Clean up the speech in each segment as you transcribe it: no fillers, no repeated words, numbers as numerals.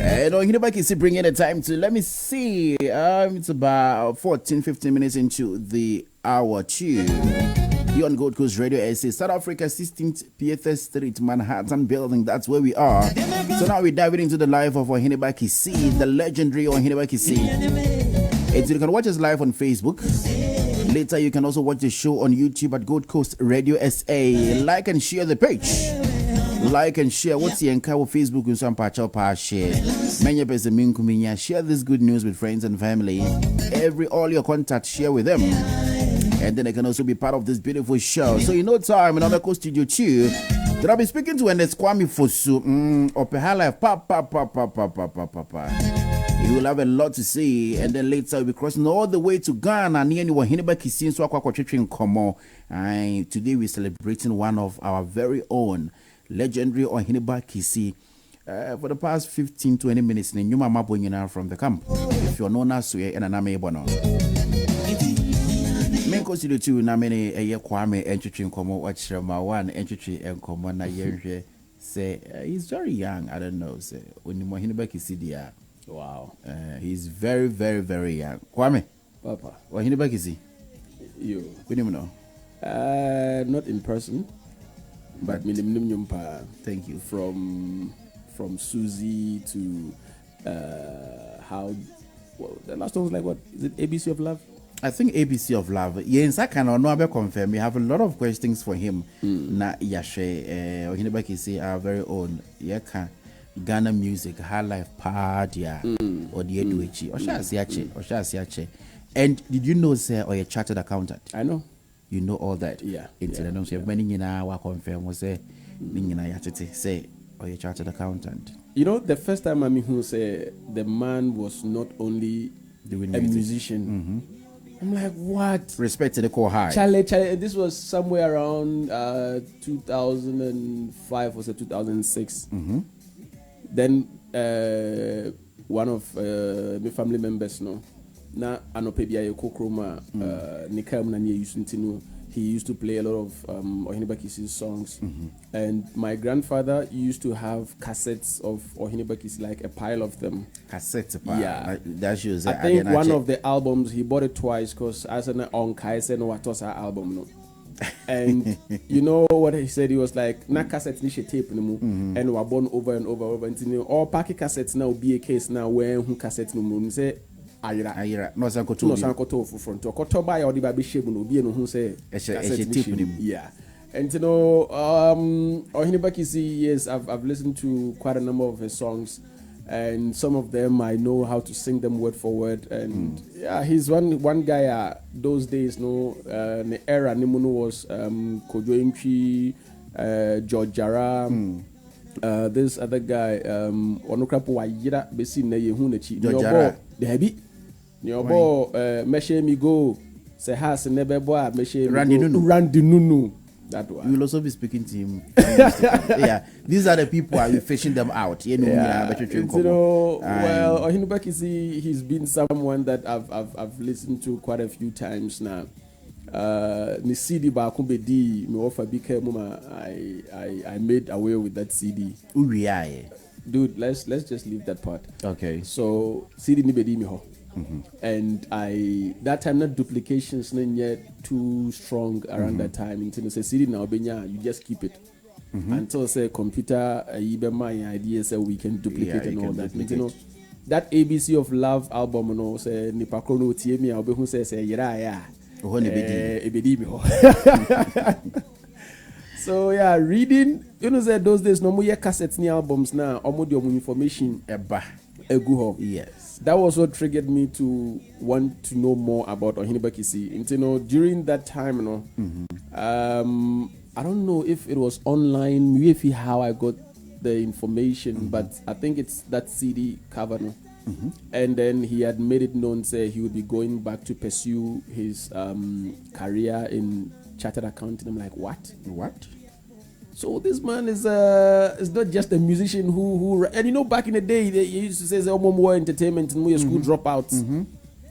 Oheneba Kissi bringing the time to, let me see, it's about 14-15 minutes into the hour 2. Here on Gold Coast Radio SA, South Africa, 16th Pieter Street, Manhattan building. That's where we are. So now we're diving into the life of Oheneba Kissi, the legendary Oheneba Kissi. You can watch us live on Facebook. Later, you can also watch the show on YouTube at Gold Coast Radio SA. Like and share the page. Like and share. What's the encounter Facebook and some patch up share. Many people share this good news with friends and family. All your contacts share with them. And then they can also be part of this beautiful show. So in no time, in Omeko Studio 2, that I'll be speaking to Kwame Fosu, or Pehala, you will have a lot to say. And then later we'll be crossing all the way to Ghana, near Oheneba Kissi, so in Komo. And today we're celebrating one of our very own legendary Oheneba Kissi. For the past 15-20 minutes, you mama from the camp. If you're known as and an bono. Menko Studio 2 na many a year Kwame entry Komo watch my one entry and common na year say he's very young. I don't know. Say when you Oheneba Kissi dia. Wow. He's very, very, very young. Kwame. Papa. Oheneba Kissi. You. We don't know. Not in person, but thank you. From Susie to how. Well, the last one was like what? Is it ABC of Love? I think ABC of Love. Yes, I can no confirm. We have a lot of questions for him. Na Yashe Oheneba Kissi, our very own. Yaka Ghana music, high life party, or the Eduichi, or Shasiache. And did you know, sir, or a chartered accountant? I know. You know all that. Yeah. It's many confirm was say say or a chartered accountant. You know, the first time I mean who say the man was not only doing a musician. I'm like, what? Respect to the core high. Charlie, this was somewhere around 2005 or 2006. Then one of my family members, na anopebia yokokroma nikam na used to know. He used to play a lot of Oheneba Kissi's songs, and my grandfather used to have cassettes of Oheneba Kissi, like a pile of them. Cassettes, yeah. That shows. I think one of the albums he bought it twice because as an on Kaise no watosa album no. And you know what he said? He was like, "Na cassettes ni tape no mu, and we are born over and over until all packet cassettes now be a case now where who cassettes no mu say." Ayira no sankoto front to kotoba ya odi ba be shebu no bi no hu say yeah. And you know Oheneba Kissi, yes, I've listened to quite a number of his songs, and some of them I know how to sing them word for word, and yeah, he's one guy those days the era nimuno was Kojo Imchi, George Jara, this other guy onokrapo wayira besi na yehu na chi George Debi Nyobo Meshe mi go say has never boy Meshe Randy Nunu. That one. You will also be speaking to him. Yeah, these are the people are fishing them out. You know, well, Oheneba Kissi, he's been someone that I've listened to quite a few times now. Ni CD ba kumbedi me offer bike mama I made away with that CD. Dude, let's just leave that part. Okay. So CD ni bedi mi ho. And that time not duplications not yet too strong around that time. Until say CD now benya, you just keep it until say computer my idea say we can duplicate and all that. You know that ABC of Love album no say ni pakrono tie mi obe hu say yira ya. Ebedi mi ho. So yeah, reading, you know, that those days no more cassettes ni albums now, almost the information eguho. Yes, that was what triggered me to want to know more about Oheneba Kissi. And you know, during that time, I don't know if it was online, maybe how I got the information, but I think it's that CD cover. And then he had made it known, say he would be going back to pursue his career in chartered accounting. I'm like, what? So this man is not just a musician who and you know back in the day they used to say more entertainment and more school dropouts.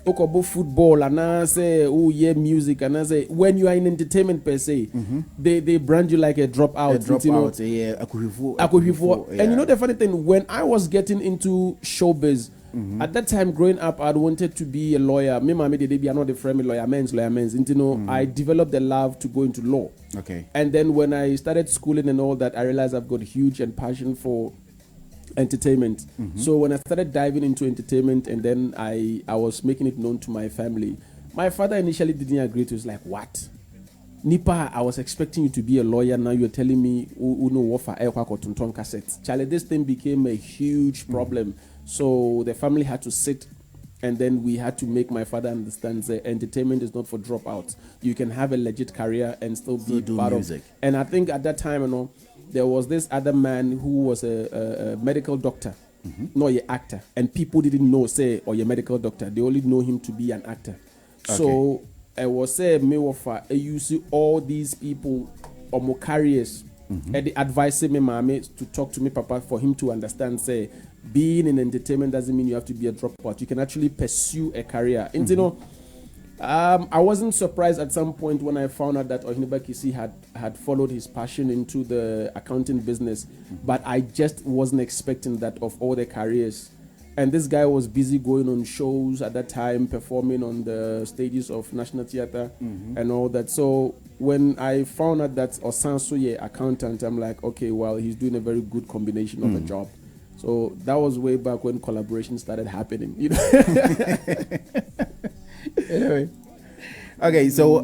okobo football and I say music and I say when you are in entertainment per se, they brand you like a dropout. And you know the funny thing, when I was getting into showbiz. At that time, growing up, I wanted to be a lawyer. Me, mama, they be not a friendly lawyer, men's. I developed the love to go into law. Okay. And then when I started schooling and all that, I realized I've got huge and passion for entertainment. So when I started diving into entertainment, and then I was making it known to my family. My father initially didn't agree to. It was like, what? Nipa, I was expecting you to be a lawyer. Now you're telling me, Charlie, this thing became a huge problem. So the family had to sit, and then we had to make my father understand that entertainment is not for dropouts. You can have a legit career and still be part of it. And I think at that time, there was this other man who was a medical doctor, not an actor. And people didn't know, say, or a medical doctor. They only know him to be an actor. Okay. So I was saying, you see all these people or more carriers, and they advised me, mommy, to talk to me, papa, for him to understand, say, being in entertainment doesn't mean you have to be a dropout. You can actually pursue a career. And I wasn't surprised at some point when I found out that Oheneba Kissi had followed his passion into the accounting business, but I just wasn't expecting that of all the careers. And this guy was busy going on shows at that time, performing on the stages of National Theatre and all that. So when I found out that Osansoye accountant, I'm like, okay, well, he's doing a very good combination of a job. So that was way back when collaboration started happening. Anyway. Okay, so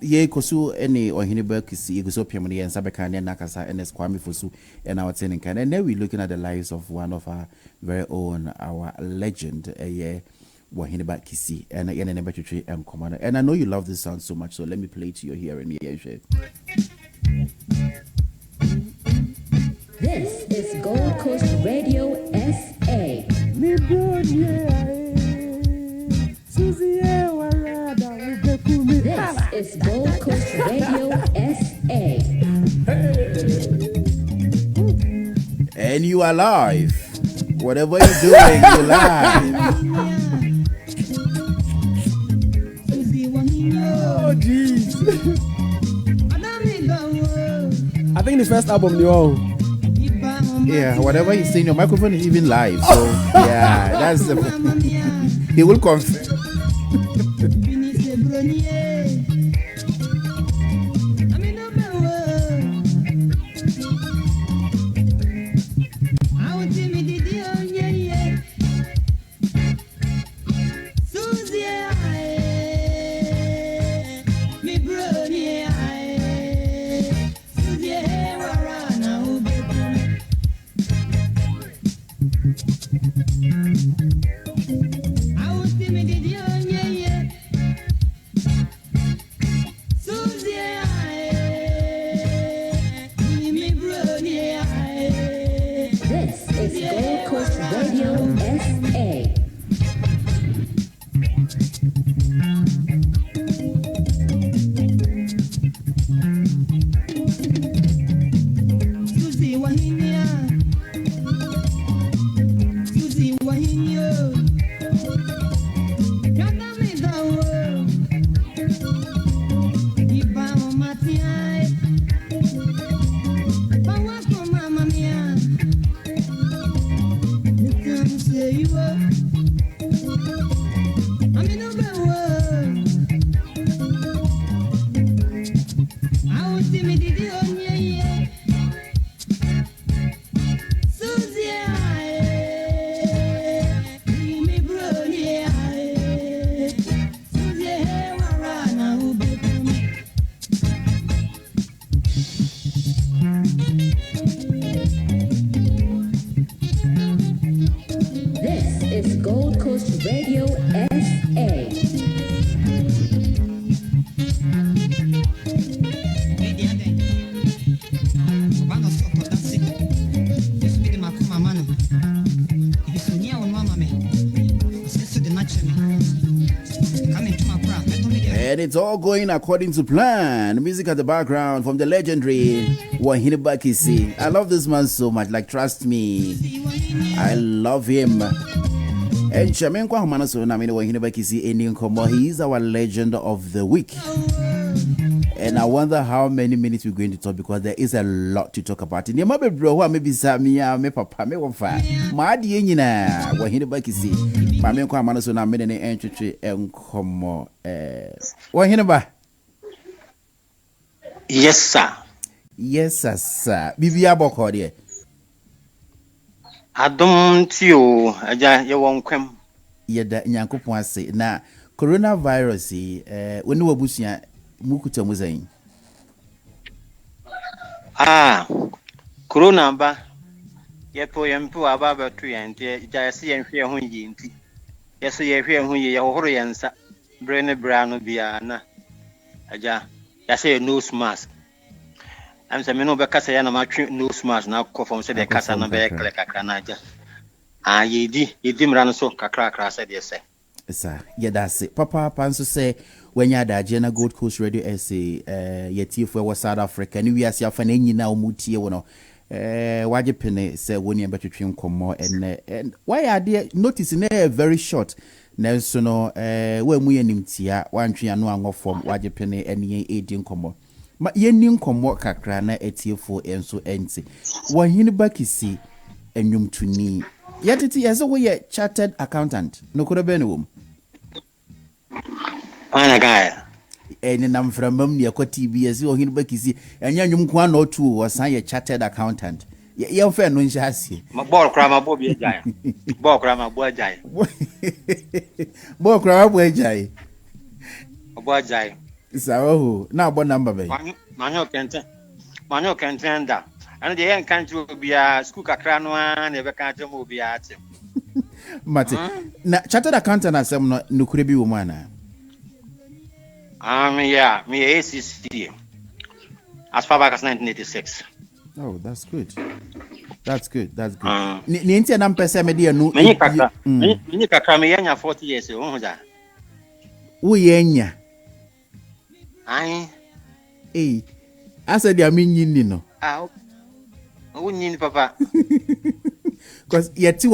ye kosu any Oheneba Kissi kosu piamoni and sabekane nakasa and Kwame Fosu and our training can, and then we're looking at the lives of one of our very own, our legend, Oheneba Kissi, and again a tree commander. And I know you love this song so much, so let me play it to your hearing. This is Gold Coast Radio SA. This is Gold Coast Radio SA. And you are live. Whatever you're doing, you're live. Oh, jeez. I think the first album you own. Yeah, whatever he's saying, your microphone is even live. So, yeah, that's the. He will confirm. And it's all going according to plan. Music at the background from the legendary Oheneba Kissi. I love this man so much. Like, trust me, I love him. And Chamen kwa humana so na mene Oheneba Kissi eni nkomo. He is our legend of the week. And I wonder how many minutes we're going to talk because there is a lot to talk about. In your bro, who maybe Samia, me papa, me wafa. Ma di nyina Oheneba Kissi. Mame kwa humana so na mene ne entry nkomo. Oheneba. Yes, sir. Yes, sir. Bibi aboko de. Adom tio aja ye won kwem. Yeda nyankopon ase na coronavirus woni wabusia mukuta muzayin. Corona ba ye po yempo aba ba tu yente ja se ye hwe ho yi nti. Ye se ye hwe ho ye hohoro yensa bre ne bra no bia na aja ya se nose mask. I'm saying, no, because I am not nose mask now. Come from say the casa na be kle kakra na aja. Yedi mra no so kakra said yes sir. Sir, yeah, that's it. Papa Panso say when you da Jena Gold Coast Radio SA yeti for was South Africa ni we asia fa na nyina omutie wo no waje pene say woni e betwetwe nkomo and why are there notice na very short na so no we mu yanimtia wantwe ano angofom waje pene ene edi nkomo ma yeni nkomo kakra na etiefo enso enti Oheneba Kissi enwumtuni yatiti yase wo ye chartered accountant no kuro be ne wom ana guy eni nam framam ne akoti bi yase Oheneba Kissi enya nwum kwa na otu wo san ye chartered accountant ye mfa no nhyɛ ase ma ball kra ma bo bi ajai ball kra ma bo ajai ball kra ma bo ajai bo ajai sawo na abo number be manyo kenten da ana de yen kan ti obia school kakra no na be kan ti mo obia atim mate na chartered accountant asem no nukure bi wo mu ana yeah me ACC as far back as 1986. Oh, that's good. Ni ntia na mpese me de no meni kakra me yanya 40 years o hu ja wo yenya ai asa dia me nyini no wo nyini papa cuz yeti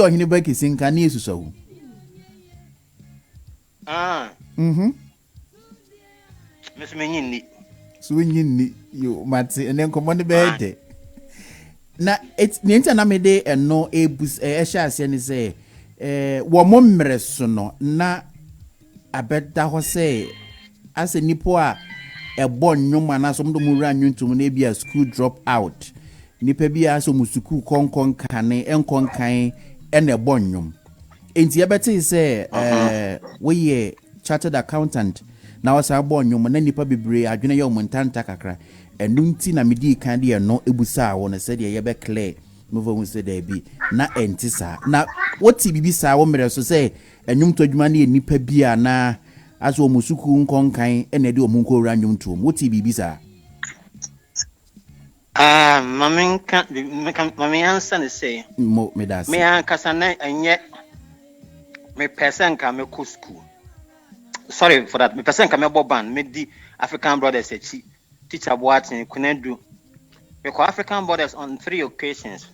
Oheneba Kissi nka na esuso wo Miss Menyini so nyini yo mate ene nkomo ne be na ni ntia na me de eno ebus ehya ase ne se wo mommere so no na abeda ho se ase nipo a ebo nnwoma na so mdo mu ra nwuntum na bia school drop out nipa bia so mu school konkon kane enkonkan ene ebo nnwom enti ebete se we ye chartered accountant na wasa ebo nnwom na nipa bebre adwene ye omontanta kakra enunti na medi kan de no ebusa wo na se de ye be clear move on say there be na entisa na woti bibisa wo mere so se enwum to adwuma na nipa bia na aso musuku nkonkan ene de omunko ra nwumtum woti bibisa mami answer ne say me das me ankasa na enye me person ka me ko school sorry for that me person ka me boban me di African Brothers echi teacher boatin kunadu we call African Brothers on 3 occasions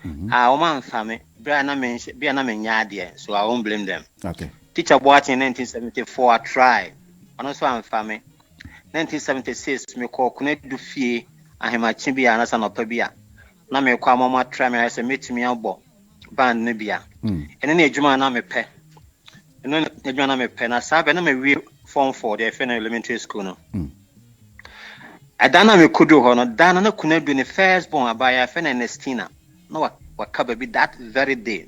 o man fame bia na me nya so I won't blame them. Okay. Teacher boatin in 1974 I tried and also am fame 1976 me call kunadu fie ahemachi bia na sanopa bia na me kwa mama try me say metimi abo band ne bia ene na adwuma na me pe ene na adwuma na me pe na sabe na me we form 4 the final elementary school no adana me kudu ho no dana na kunadu ne first born abaya fe na Nestina no wa kaba bi that very day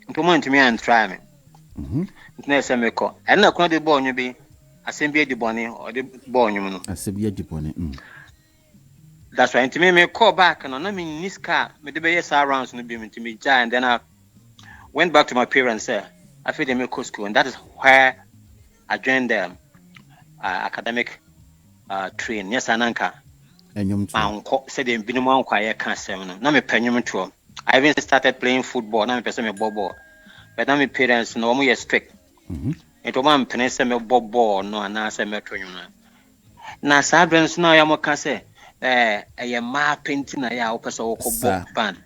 nto mo ntimi an try me ntna say me ko ene na kunadu bo onyu bi asem bi edi bone o de bo onyu no asem bi edi bone that's why ntimi me call back no na me niska me de be yes around no bi ntimi ja and then I went back to my parents I feel they make school and that is where I joined them academic train yes ananka enyum anko said them binu mo anko aye kan sem no na me panyum to I even started playing football na me pese me ball but na me parents no mo yes strict to man pene se me ball no ana se me twonyum na sa brand so na ya mo ka say a ma painting a ya opesa woko band.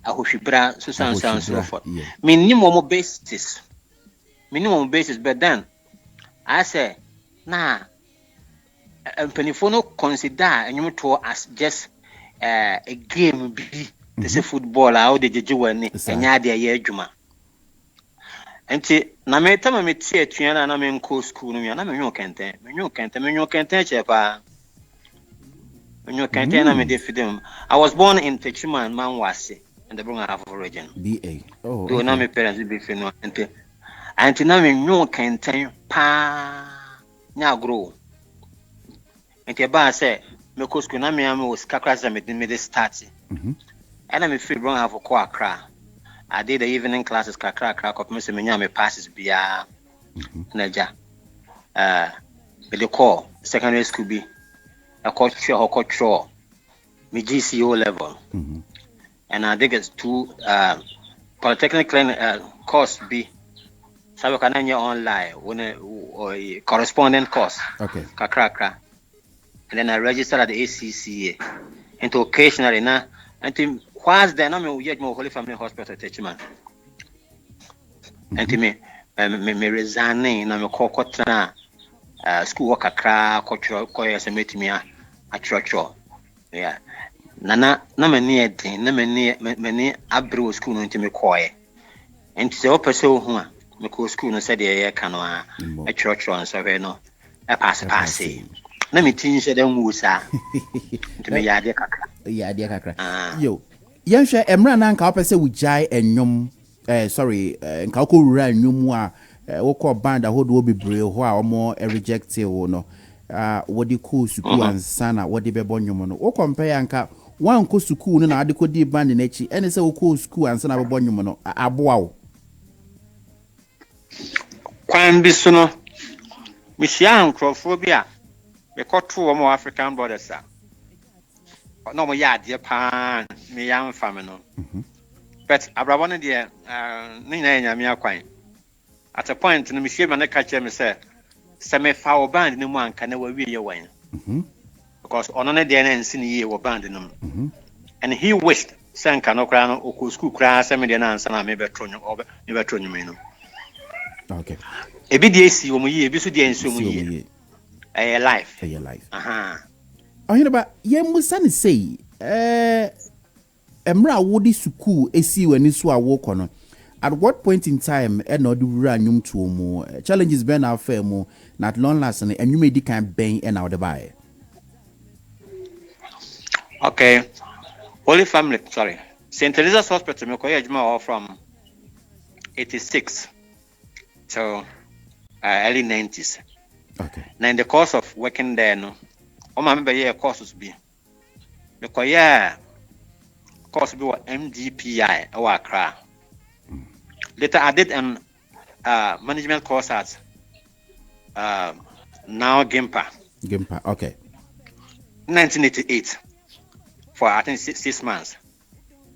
Ahohwibra so so forth. Minimum basis. But then I say nah Penifono consider and to as just a game be the football how the jeju and yadi ye adwuma. Enti na me tama me tie tuana na me nko school no na me nwo kente chepa menyo kente na me defidem. I was born in Techuma and Manwase in the Brunga Half region. BA. Oh. Do na me parents be fino enti na me nwo kente pa nya grow. Enti ba say me ko school na me am was kakra za me de start. And me feel Brunga Half ko Accra. I did the evening classes, crack, me passes bia Naja. The call, secondary school be a culture, me GCO level. And I think it's 2 polytechnic course be so can online when a correspondent course. Okay. Kakra. And then I registered at the ACCA. And occasionally now until whilst then I'm a Holy Family Hospital Techman. And me resigning na me kokotna school work akra cultural koyes meet me a church. Yeah. Na many edin na many abro school no ntime koye. And so person hu a me ko school no said ye kan a church on so no e pass. Na me tin she dem wusa. Ntime ya de kakra. Yeah, dear kakra. Yo. Yansha emra na nka opese wujai enyom sorry nka okowura enyom a wokọ band ahodo bebre ho a omo reject wo no wodi ko suku ansana wodi bebo nyom no wo compare nka wan ko suku no na ade ko di band na chi ene se wokọ suku ansana bebo nyom no aboa wo kwan bi so no misia nkrofo bi a be koto wo African brothers a no mo ya de pa me yan fam no but abrabon de ni na nyame akwan at a point no me shey me ka che me say me fa wo band ni mu anka na wa wie ye wan because ono ne de na nsi ni ye wo band no and he wished sanka no kra no oku school kra se me de na ansa na me betronyo no okay ebi de esi wo mu ye ebi so de ensi wo mu ye life Oheneba ye musa ne sei emra wodi suku esi wani so awo no at what point in time e no do wura nyum to mu challenges ben after mu not long last and you edi kan ben e na wo de bae. Okay, Holy Family, sorry, St. Teresa's Hospital me koye adwuma from 86 to early 90s. Okay. Now in the course of working there no remember yeah courses be because yeah course be what MDPI or Accra. Later I did an management course at now Gimpa, okay. 1988 for I think 6 months.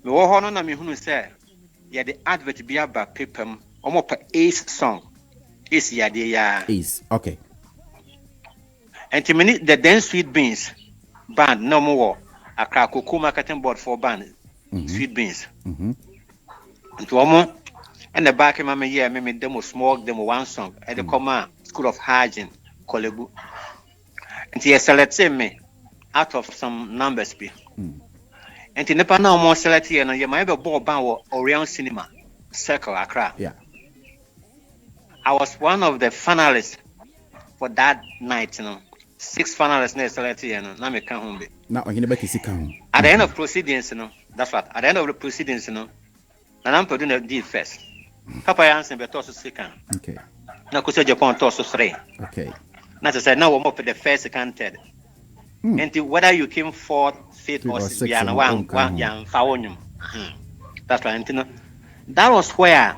Me wo hono na me hunu say yeah the advert be about paper omo per Ace song is yeah the Ace, okay. And to me, the then Sweet Beans band no more a Krakoku marketing board for band Sweet Beans. And to Omo and the back of my year, me demo smoke demo one song at the Command School of Hygiene, Kolebu. And he selected me out of some numbers be. And to never know more select here, and you might have a ball band Orion Cinema Circle Accra. Yeah. I was one of the finalists for that night, 6 finalists na select here na me kan home be na Oheneba Kissi kan at the end of proceedings that's what at the end of the proceedings na I'm putting the deal first papa yansen be toss second okay na ko se Japan toss 3 okay na say now we up the first second third and whether you came fourth fifth or sixth na one yan fawonyum that's right that was where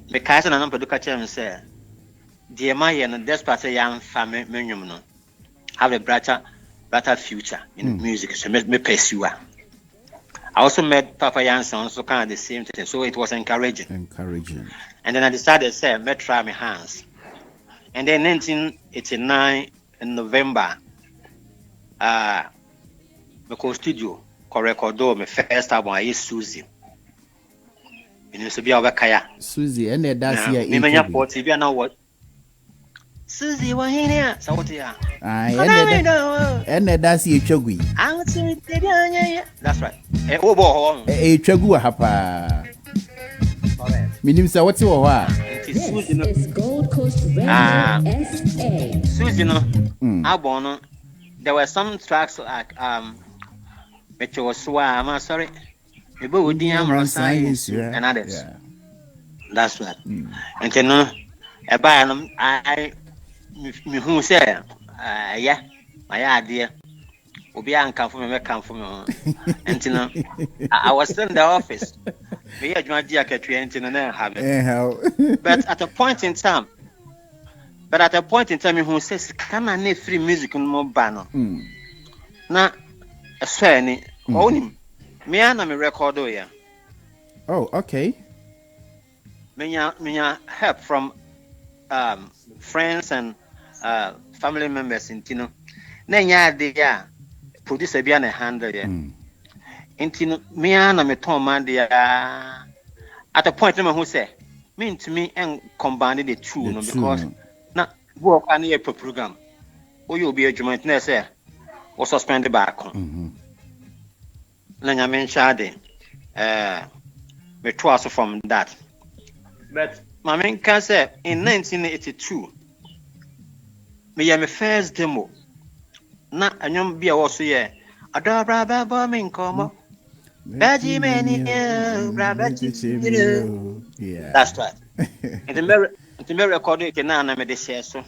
the cousin and I'm producer say dear my and despite young family menum no have a brighter future in music. So me pursue. I also met Papa Jansen, also kind of the same thing. So it was encouraging. And then I decided to say, me try my hands. And then 1989 in November, me studio ko record me first album I Susie. You so be over kaya. Susie and that's here me menya 40 be na what. Susie wa here. So what ya? And that's here chogui. That's right. Obo chwagu hapa. Minim say what's your This is Gold Coast Radio SA. Susie no. Album there were some tracks like which was I'm sorry. Maybe we didn't have science and others. Yeah. That's right. And you know, I who say, yeah, my idea. Obi an come for me, come for me. And you know, I was still in the office. Me had my dear Katri and you know, have it. But at a point in time, who says, "Can I need free music on my banner?" Na, I swear, ni own me and I'm a recorder here. Oh, okay. Me help from friends and family members in Tino. Nenya de producer be an handle here. In Tino, me and I'm a Tom man there. At a point, who say, mean to me and combine the two, because now work on a program. Or you'll be a joint nurse or suspend the back on. Nanya mentioned me twice from that. But my main can say in 1982, me my first demo. Na anyom bia wo so ye adabra baba me nkomo baji meni yeah, that's right. And the me record it na me de share so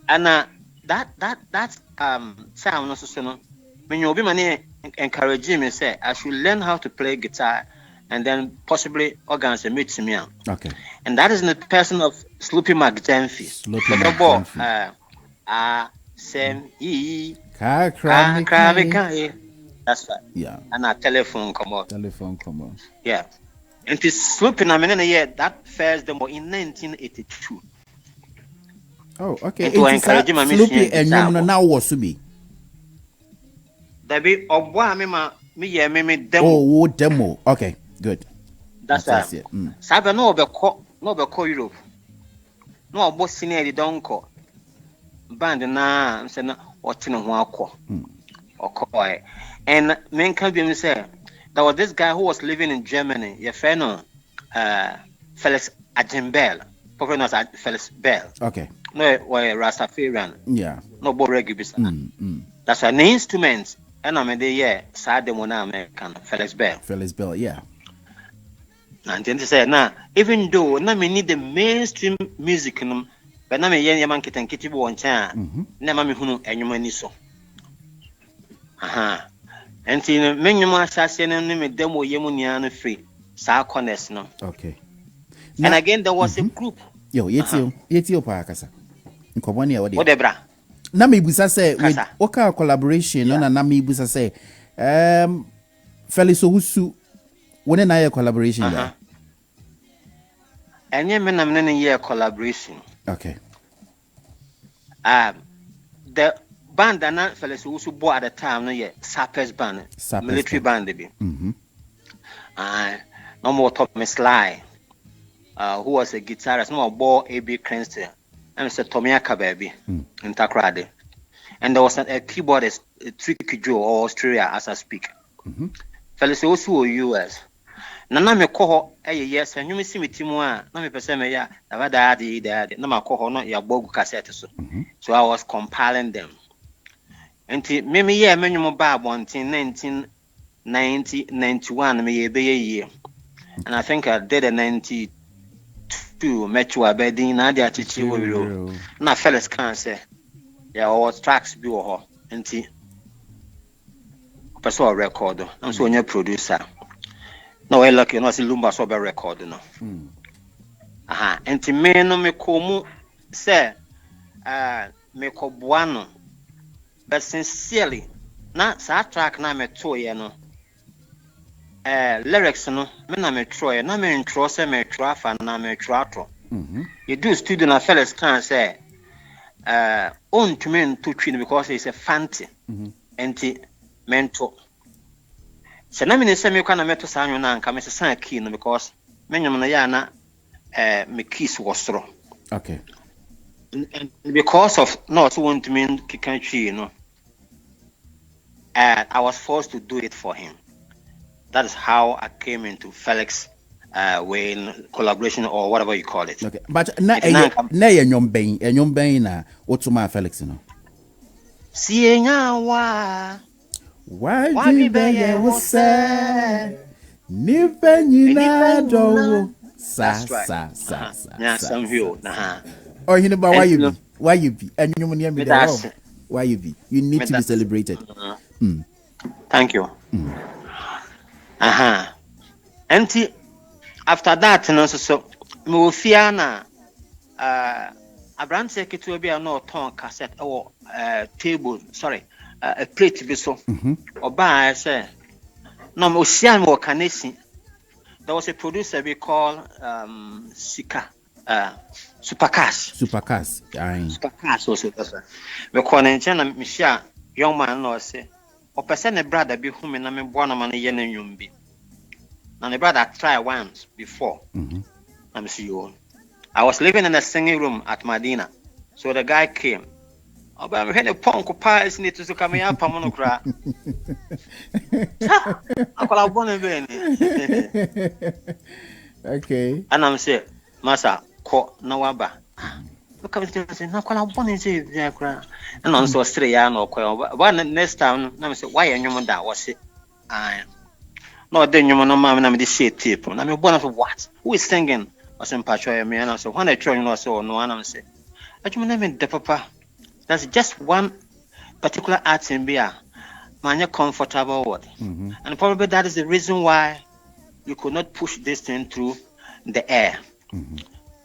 and that sound no so no me you obi mane encourage me say I should learn how to play guitar and then possibly organs and meet me. Okay. And that is in the person of Sloopy McDenfie. Same that's right. Yeah. And our telephone come out. Yeah. And this Sloopy na mene year that first demo in 1982. Oh, okay. And to encourage my Sloopy and you now was to be. There be obwa me demo. Oh, demo. Okay, good. That's right. Sabe no be call Europe. No obo senior don call. Band na say na watching ho akọ. Okay. And men can be say there was this guy who was living in Germany. Your friend Felix Agenbell. Probably not Felix Bell. Okay. No, Rastafarian. Yeah. No bo reggae bisa. That's an instrument. And I'm there, sad demo now American Felix Bell, yeah. And then they say, now, even though now me need the mainstream music, but now me yen man kitten kitty one chan, never me who and you money so. And in many more assassin and me demo yemunian free, sa connect no. Okay. And again, there was a group. Yo, yetio Paracasa. In Comonia, what Debra. Na me busa say with oka collaboration no na me busa say Felix Owusu when na collaboration there. Enye me na me year collaboration. Okay. The band that Felix Owusu bought at the time no yeah Sappers band, military band be. No more top me Sly. Who was a guitarist, no more A.B. Cranston. And Mr. Tomiaka baby in Takrade. And there was a keyboardist, Tricky Joe or Australia as I speak. Felix also US. Nana me call yes, and you may see me Timua, no me perseme ya, Navada, no ma call not your bogu cassette. So I was compiling them. And maybe yeah, minimum bab one in 1991, me a year. And I think I did a 92 Metro Aberdeen, Nadia Chichi, na Felix can say, yeah, all tracks be or and tea. Person record, I'm so your producer. No, I lucky, no, see Lumba sober record, no. And to me, no, me como say, me cobuano, but sincerely, not that track, na me toy, no. Lyrics no me na me try na me intro say me try fa na me try. You do studio na Felix can say on to me to twin because it's a fancy enti mento se na me se me kwa na meto sa anwo na nka me sesa key no because me nwom na ya na me keys was soro. Okay. And because of not want me kikanchi, I was forced to do it for him. That is how I came into Felix when collaboration or whatever you call it. Okay. But na nyom ben na otuma Felix no. Sienya wa Why be ye wose ni benyina do sa. Yeah, some view. Oheneba, why you be? And you money me there. Why you be? You need to be celebrated. Thank you. And after that, so me fear na a brand secretary be no ton cassette or table. Sorry, a plate be so. Or by I say no me share me kanesi. There was a producer we call Sika. Supercast. Supercast also that's right. We call in China Michelle young man no say or person a brother be whom na me born man yen nyumbi. Na the brother try once before. I'm see you. I was living in a singing room at Medina. So the guy came. Oh, but I'm a punk pies need to come here pamonokra. I call up one okay. And I'm say, Massa ko na waba. Look at it say na kwala boni say bia kra. And on so straight ya no kwa. But next time na say why anyum da was it. No then you no ma na me shit tape. Na me born for what? Who is singing? I say pacho me and I say when I try no so no and I say. Ajum na me de papa. That's just one particular art in beer. Man comfortable with. And probably that is the reason why you could not push this thing through the air.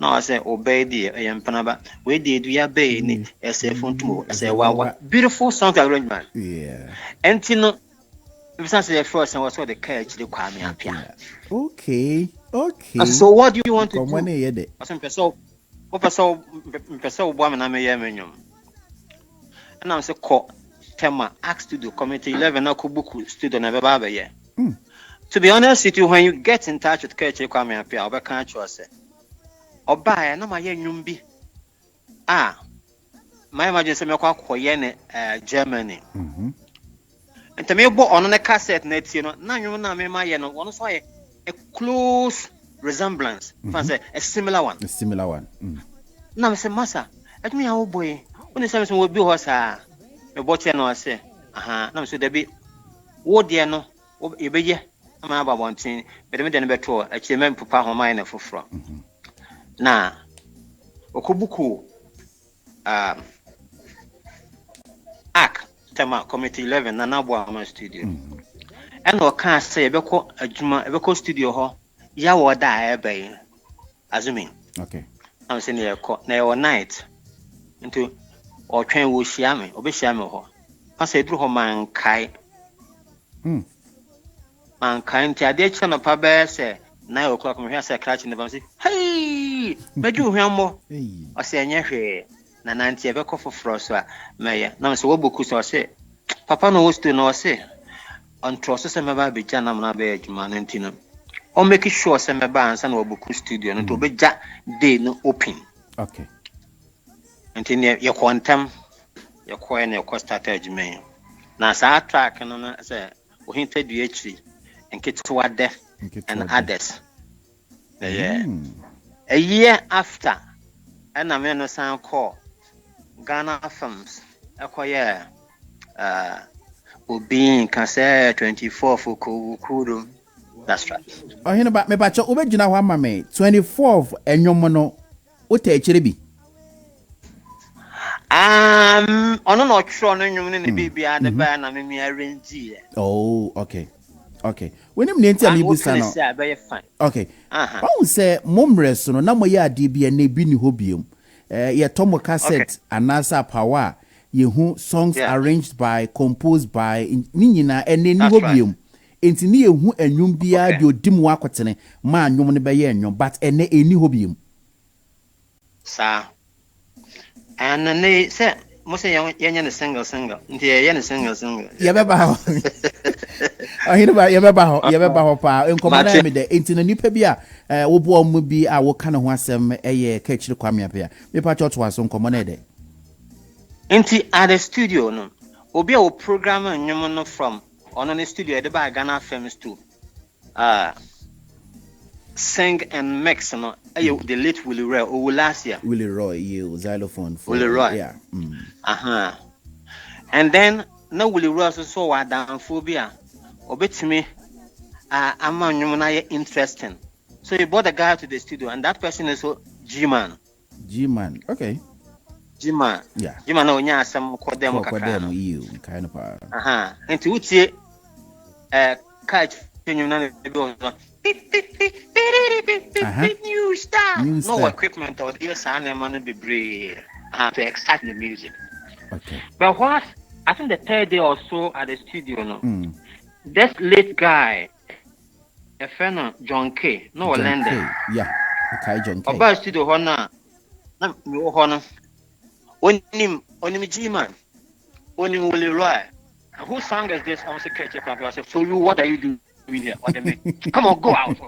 Now I say obey the Panaba. We did we obey it as a phone to say wow, beautiful song arrangement. Yeah. And Tino besides the first and was what the catch the kwame up here. Okay. So what do you want to do? And I'm say call Tema asked to do committee 11 na kubuku studio na baba ye. To be honest with you, when you get in touch with Kechi Kwame Apia, Oba can't you say? Oba na ma ye nyumbi. My emergency me kwa Germany. And to me bo on the cassette net, you know, na nyum na me ma ye no, one so a close resemblance. A similar one. Now I say, Massa, let me our boy. When the service will be horse, me bought no I say, now so there be what dear no, you be ye. I'm about one thing, but I didn't better a chairman papa home mine for from. Now, Okubuku Ak Tema Committee 11 Nanabwa my studio. And no can't say Beko a Juma Beko studio ho, ya wa die by assuming. Okay. I'm saying near night into or train will share me or be share me ho. I say through her man kai. Mankind, the addiction of Pabbe say 9 o'clock. Me say catch in the bus. Hey, but you hear more. I say, yeah, na 90 ever cough for frost. May now so what book so say, Papa knows to know say on trusses and my baby Janam na be man and Tino. Or make it sure some bands and book studio and to be jack day no open. Okay. And in your quantum, your coin, your cost started me. Now, sa track and I say, we hinted the HC. And get to what death and others. Yeah. A year after, and I'm in a sound call Ghana Films acquire Ubin Kase 24 for Kudu. That's right. Oheneba me bacho ubejina wa mame 24th enyomono ote echiribi. Ono no tro no nwum ne bibia de ba na me arrange. Oh, okay. Okay. When him nenti am bisa no. Okay. Who say momres no na moye ade bia na bi ni hobium. Ye tomo cassette anasa power ye hu songs arranged by composed by ni nyina ene ni hobium. Enti ni ye hu enwum bia de odim wa akotene ma anwum ne be ye enwum but ene eni hobium. Sa. And ne say most young single. The single. Yeah, Baba. I hear about Yababa pa. In common with the internet newspaper. Obo mu bi a wo kana ho asem eye ka chiri kwame apia. Me pa church was on common ede. Inti at the studio no. Obi a program nyom no from on the studio the ba Ghana Films too. Sing and mix no. The late Willie Roy last year. Willie Roy, you xylophone for Willie Roy. Yeah. And then no Willie Roy so what down phobia. Obet me I'm interesting. So you brought a guy to the studio and that person is so G-Man. G-Man. Okay. G-Man. Yeah. G-Man no nya some kodem kakra. You kind of Into utie catch you na new star. No equipment or the sound man be brave to excite the music. Okay. But what I think the third day or so at the studio no. This late guy a friend John K. No London. Yeah. Okay, John K. About studio hona na me wo hona. Onim G-Man. Onim Willie Roy. Who sang is this? I was a catcher. I said, so you, what are you doing here? What do you mean? Come on, go out.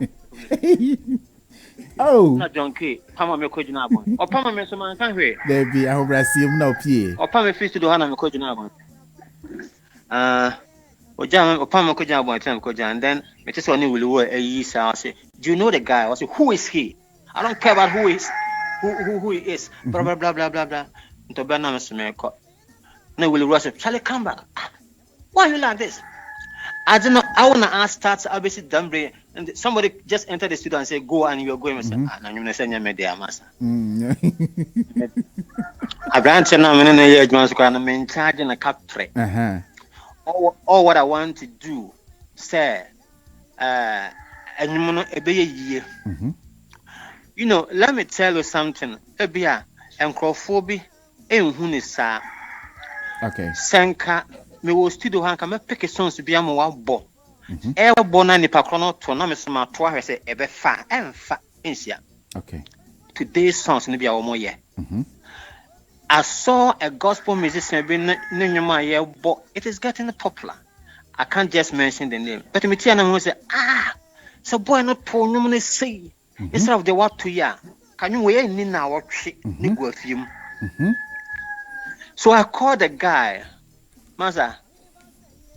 Oh. Not John K. Come on, me coach na bon. O pama me so man kan hwe. Baby, I hope I see him now pie. O pama face to do hana me coach na bon. O pama coach na bon time coach and then me just only Willie Roy I say, do you know the guy? I say, who is he? I don't care about who he is. Blah blah blah blah blah blah. Into Bernard Smeko. No, Willie Roy said, shall I come back? Why are you like this? I don't know. I want to ask stats. I basically done and somebody just entered the studio and said, go, and you're going to say, I'm going to send you media master. I branch now, I'm in a year, I'm in charge in a cap tray. All what I want to do, say, and you know, a year. You know, let me tell you something. Ebia and Crawford. Okay. Sanka, me was studio hanka me pick songs to be a more bo. Bona nipa chrono to na me soma to ahwe se ebe fa emfa insia. Okay. Today's songs ni bia omo ye. I saw a gospel musician be nyoma ye bo. It is getting popular. I can't just mention the name. But me tia na me say so boy no to nyom ne say instead of the what to ya. Can you we ni na what ni go afim. So I called the guy, Master,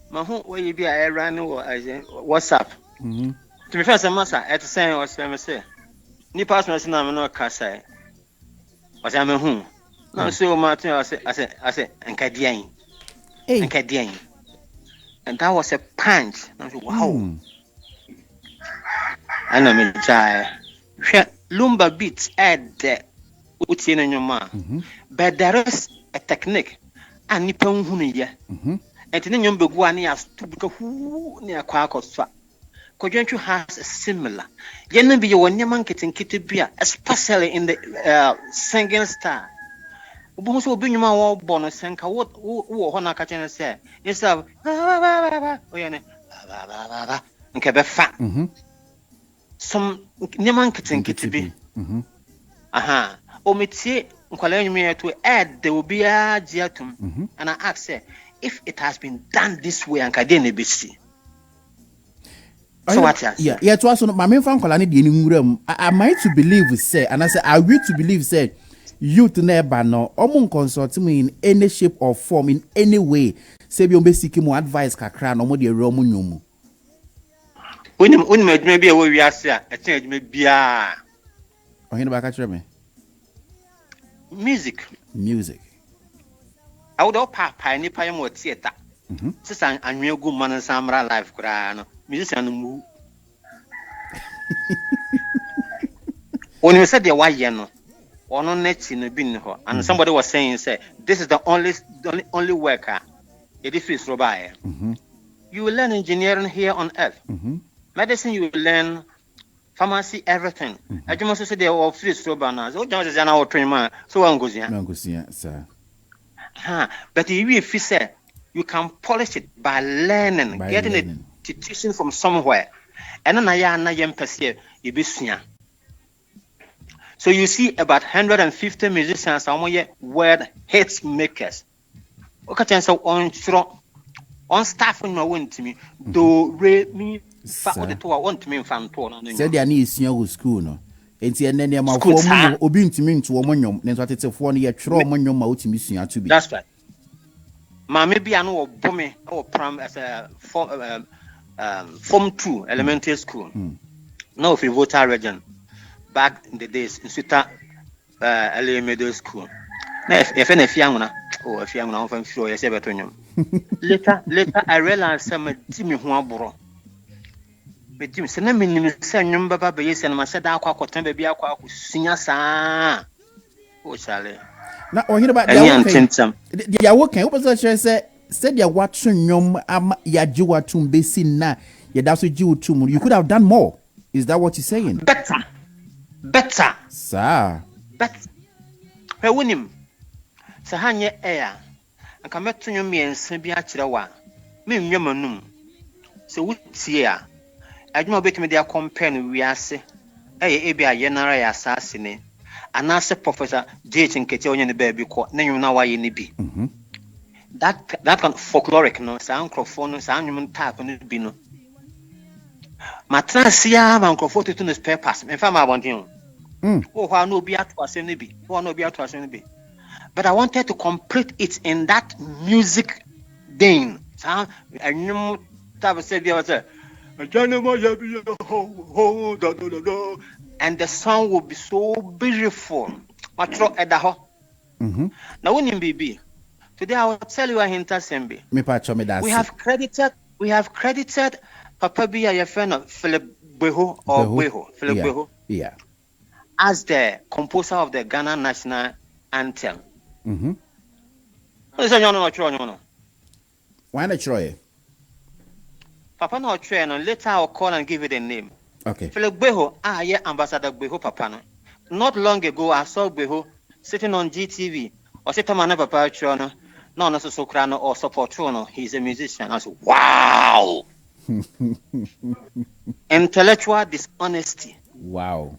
Mahu, where you be a run or WhatsApp. To be first, Master, at the same or same say. Ni pass me no casa. Was I whom? No, so Martin, I said, and Cadian. And Cadian. And that was a punch. I said, wow. And I mean, Lumba beats add that. What's in your mouth? But there is a technique and nippon hunia. And then you go on as to go who near Quack or Swap. Cogentu has a similar. Yen be your Yaman getting kitty beer, especially in the singing style. Who will bring you my bonus and what Hona Catching say? It's a and Quebec fat. Some Yaman getting kitty be. Omiti Nkwale to add there will be a giatum and I ask if it has been done this way and Kadene BC. So what yeah, it was my main fan Nkwale the room. Am I to believe say and I say I will to believe say youth never no omun consult me in any shape or form in any way. Say be seek more advice kakra no mo de romu nyumu. Unim maybe a way we are say I think maybe Oheneba catch me. Music. I would all papa any pie more theatre. Sister and real good man and Samra life crown. Musician move. When you said the white yano, or no nets in the bin, and somebody was saying, say, this is the only worker. It is Robai. You will learn engineering here on earth. Medicine, you will learn pharmacy, everything. I just say they are all free so banners. Oh, just an hour train man. So I'm going sir. But if you say you can polish it by learning, getting a teaching from somewhere, and then I am perceive you be seen. So you see about 150 musicians are word hits makers. Okay, so on strong on staff no want me do re me fa o de to want me fan to no. Said they need senior school no. Enti ene ne ma School, fo sir. mu obi ntimi nto mo nyom ne nso atete ne ye twere mo nyom ma otimi sua to bi. That's right. Ma maybe I know Bome or pram as a form 2 elementary school. Now if you voter region back in the days in Suta LA middle school. Now if young na oh if young na from sure yes better later I realized some Jimmy Huaburo. But Jim said na me say nyum baba be yes and ma said akwa kwaten be bia akwa sunya sa. Oh chale. Na Oheneba they are working. What was that said you watching nyom am ya jiwa tum besi na ya daso jiwu tum. You could have done more. Is that what you're saying? Better. Sir. But he winim. Sa hanye air. Anka meto nyom yense bi akire wa. Me nyom anum. So wutie a. Adwuma betimi dia compare no wiase. E bi aye nara ya asase ne. Anase Professor J.H. Nkete onye ne baby ko na nyum na waye ne bi. That kind of folkloric no sa microphone no sa nyum tap no bi no. Matrasia microphone to no spare pass. Me fa ma abontin. Oh wa no bi ato asem ne bi. But I wanted to complete it in that music vein. So nyum tap say bi was and the song will be so beautiful. Matro edaho. Now when baby. Today I will tell you a hint assembly. We have credited Papa Bia your friend of Philip Beho or Beho. Philip Beho. Yeah. As the composer of the Ghana national anthem. Why not try? Papa no train and later I'll call and give you the name. Okay. Philip Beho, yeah, Ambassador Beho Papa no. Not long ago I saw Beho sitting on GTV or sitting on Papa Chono, no Sokrano or support Chono. He's a musician. I said, wow. Intellectual dishonesty. Wow.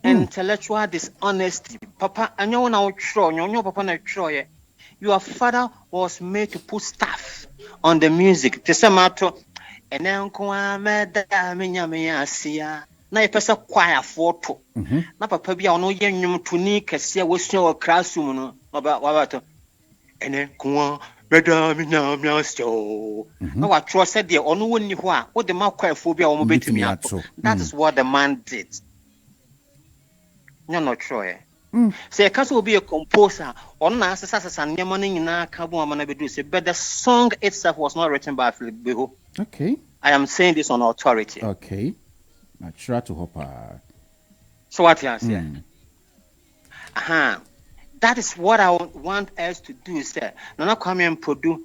Intellectual dishonesty. Papa, I know now Papa na Troye. Your father was made to put staff on the music. Tesamato and then na epesa choir photo. Na papa bia ono ye nwum tuni kese a wosu o classroom no wabato. Ene kwa beda minya miasto. Na wa tro said de ono woni ho a wo de ma choir fo bia wo mo betumi ato. That is what the man did. No try. Say case will be a composer on na asasa nyama no nyina ka bo amana bedu say but the song itself was not written by Philip Beho. Okay. I am saying this on authority. Okay. I try to hope. So what you say? That is what I want us to do, sir. Nana come and produce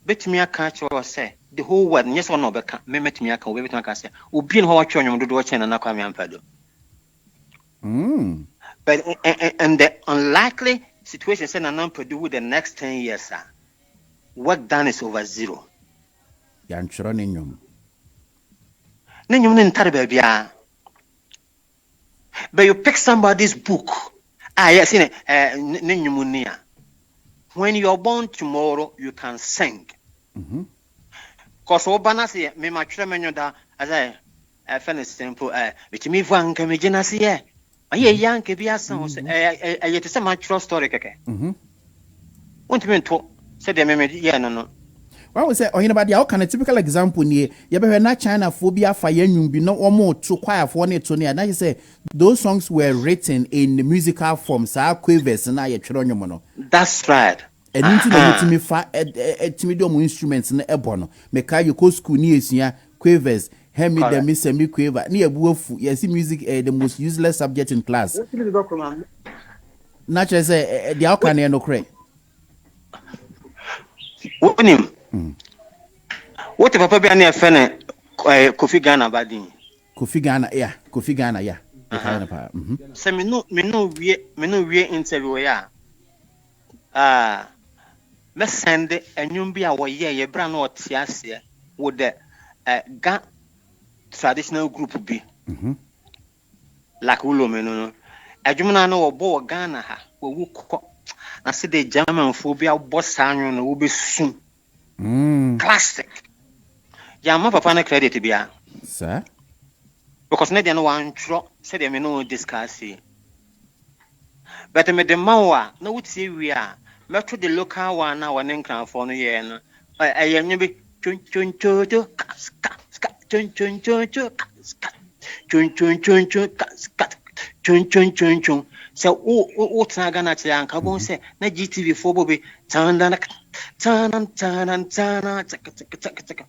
bet me a catch or say the whole world, yes or no, but me met me a can wait to say, will be in how watch on do watch and come and pedo. But and the unlikely situation say Nana produce with the next 10 years, sir. Work done is over zero. Yan chroninum. But you pick somebody's book. Yes, when you are born tomorrow, you can sing. Because Obana say, me my tremendous da as I finish simple. Which me one can be genasi. Aye, young can be a song. Yet is a much true story. Want me to say the memory? Yeah, no. What was that? Or anybody? How can a typical example near? You ever not China phobia for you be no more to choir for it to near. Now you say those songs were written in the musical form, so quavers and I mono. That's right. And into the me fa timidum instruments in ebono. Meka you go school near here, quavers, hemi the miss me quaver, near wolf, yes, music the most useless subject in class. Naturally say the outcome no cray. What if Papa be any friend Kofi Ghana badin? Kofi Ghana, yeah. So me no we interview ya. Me send enwum bi a wo ye bra na otiase with the Ga traditional group bi. Like ulo me no. Adwumna na wo bo Ghana ha wo wu I see the German phobia boss annual will be soon. Classic. Yeah, my papa na credit be a. Sir? Because no one drop said they may no discuss here. But me the mawa no would see we are. Metro the local one now one in crown for no year. I am maybe chun chun chun chun chun chun chun chun chun chun chun chun chun chun chun. So what's not gonna say uncle won't say na GTV for Bobby turn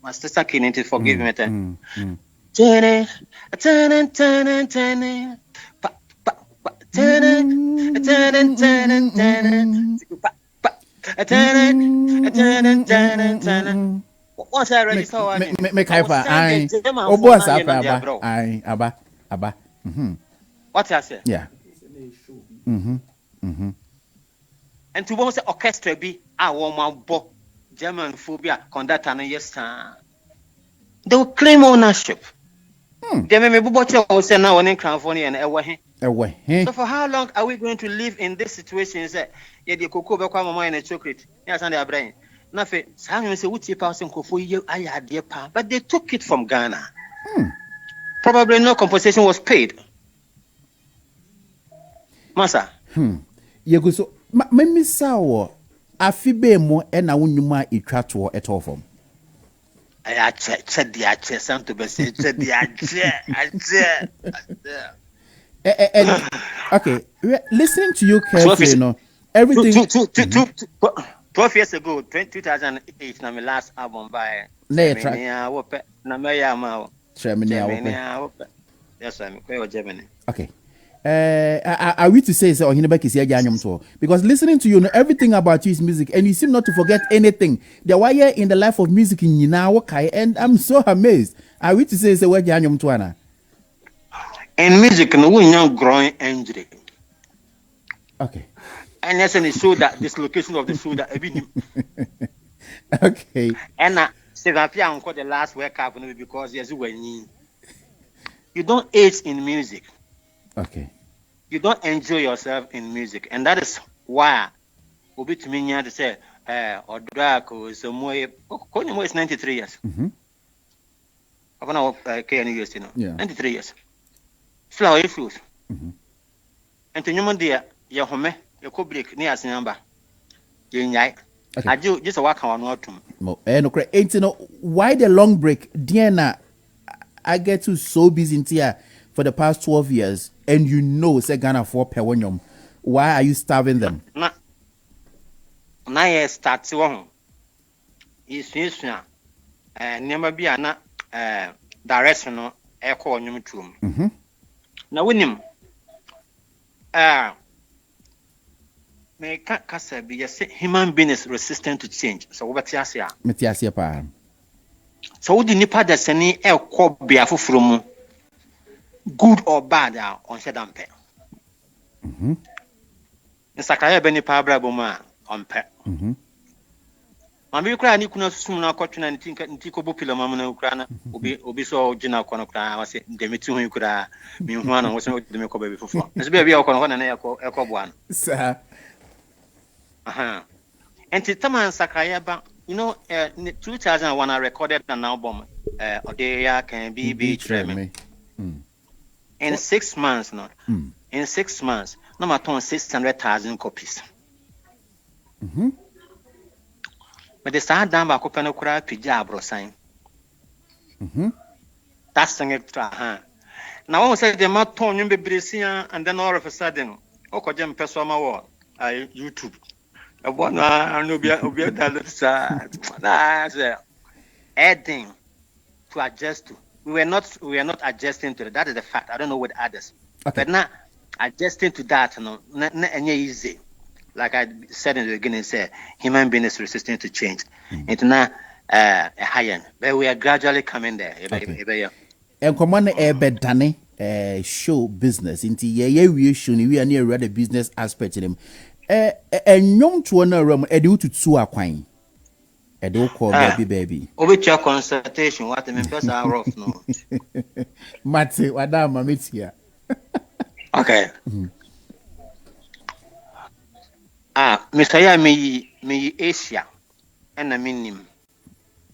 master sucking into forgive me then. Turn what's I ready so make hyper I oh boss abba I abba what I say yeah and to once orchestra be our man bo German phobia conductor and yes they will claim ownership. They may be also now in California and away. So for how long are we going to live in this situation? Say, yeah, the cocoa be kwama and a chocolate. Yes, and their brain. Nothing. Some say, "What's your person for you? I had their power," but they took it from Ghana. Probably no compensation was paid. Masa. You go so. Me saw. Afibe mo ena wunyuma itwato eto from. I check the something to say check the okay, listening to you carefully, you know, everything. 12 years ago, 2008, na my last album by. Yes, I'm going Germany. Okay. Are we to say so Oheneba Kissi because listening to you know everything about you is music and you seem not to forget anything. The wire in the life of music in Yinawakai and I'm so amazed. Are we to say so where in music no we young growing injury. Okay. And that's an issue that dislocation of the shoulder. Okay. And Sevapia uncle the last World Cup because yes you don't age in music. Okay. You don't enjoy yourself in music, and that is why Obi to me to say, Odrako is more. Konimo is 93 years. I've now years, you know. Yeah. 93 years. Flower issues. And to you, dear, your home, your co break near Sinamba. I do just a walk on autumn. No, ain't you know why the long break, Diana? I get too so busy in here for the past 12 years, and you know, say Ghana for Pewonyum. Why are you starving them? Now, I start one. It's never be an directional echo on your room. Now, with him, may Casa be a human being is resistant to change. So, what's Yasia? Metiasia pa. So, the Nipa that's any air call be a from good or bad on Shadampe. The Sakaya Benny Pabra Boma on pet. I'm crying, you couldn't assume our cotton and think Tico Bupila Mamma Ukrana, Obi so Gina Conocra, was it the meeting you could have been one and was not the milk baby before. It's baby Ocon and Echo one. Sir. And Titaman Sakayaba, you know, 2001 I recorded an album, Odeya Can Be Beach Remy. In 6 months, no. In 6 months, no matter 600,000 copies. But the start down by Copenhagen Pijabro sign. That's an extra. Now, I said the Maton you be Brazilian, and then all of a sudden, Okojem Pesoma war, YouTube. I want to be adding to adjust to. We are not adjusting to it. That is the fact. I don't know with others. Okay. But now adjusting to that, no, not easy. Like I said in the beginning, say human being is resistant to change. It's now a high end. But we are gradually coming there. Okay. And command a show business into we show we are near the business aspect in him. And young to another room, edu to two aquine. I don't call baby. With your consultation, what the members are rough no. Matty, Madame, I'm here. Okay. Mr. Ya me Asia and I mean him.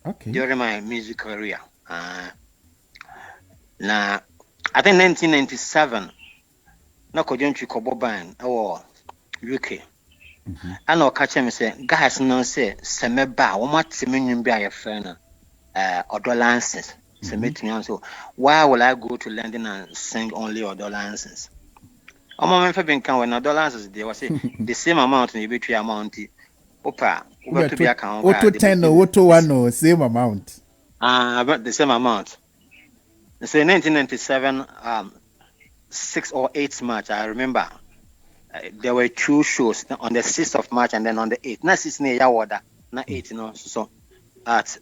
Okay. During my music career. Now, I think 1997, na kojonchi koboban or UK. I know catch him say, guys, no say, Semeba, what Semin be a friend, or dolances. Submit me so. Why will I go to London and sing only or dolances? A moment for being when dolances, they was the same amount in the between amount. Opa, over to be account. Auto 10 or auto 1 or same amount. About the same amount. So in 1997, 6 or 8 March, I remember there were 2 shows on the 6th of March and then on the 8th. Not 6 near Yawoda, not 8, you know. So at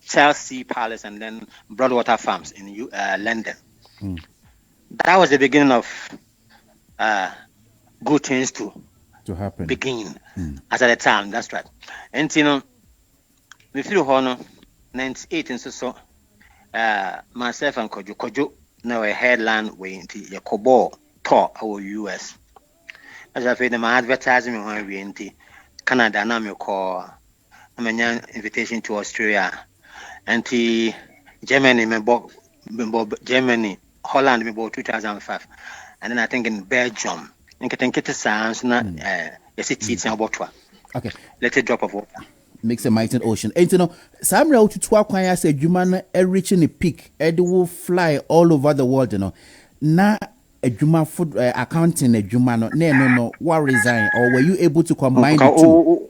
Chelsea Palace and then Broadwater Farms in London. That was the beginning of good things to happen. Begin as at the time. That's right. And you know, we feel honor 98 and so myself and Kojo now a headline way into Yakobo tour our US. As I feel my advertising when we into Canada now me call invitation to Australia and Germany Germany Holland me 2005 and then I think in Belgium in sounds na okay, let it drop of water makes a mighty ocean. And you know, some route to Twakwa said human reaching a peak, it will fly all over the world, you know. Na a Juma food accounting a Juma no what resign, or were you able to combine the two?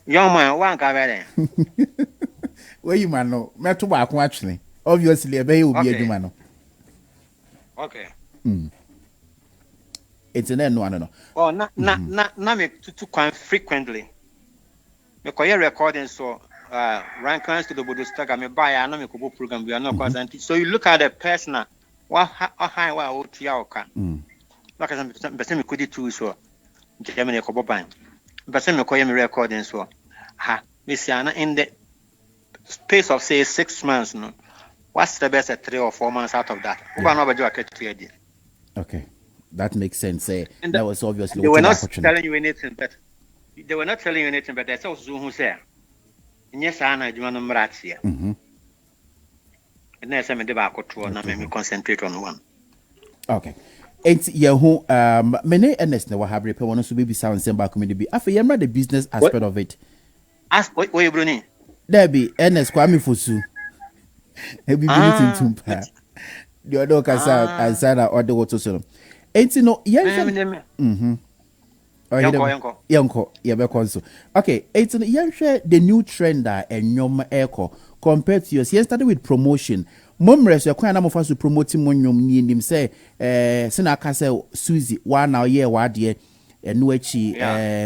Young man, one guy. Where you man no, met to work actually. Obviously, a bay will be a Juma no. Okay. It's an end one no. Oh, na me to quite frequently. Me koye recording so rankings to the Budustaga me buy a me kubo program we are not constant. So you look at the person what high what otiaoka. Like some person me could do so Germany ko boban. Person me koye me recording so ha me see in the space of say 6 months no. What's the best 3 or 4 months out of that? Okay. That makes sense. That was obviously they were not telling you anything, but that's also who said, yes, I do not know here. And there's some debate and I concentrate on one. Okay. And Yahoo, many earnest never have repair one to be sound same back community. After you the business aspect of it. Ask what you Bruni. There be earnest Kwame Fusu. He'll be meeting to the other Casa and Sana or the water solo. Ain't you know, Yanko, okay, it's an young share the new trend and Yom Echo compared to yours. He started with promotion. Mumres, you're quite enough to promoting when you need him say, Senaka Susie, 1 hour year, 1 year, and Nuechi,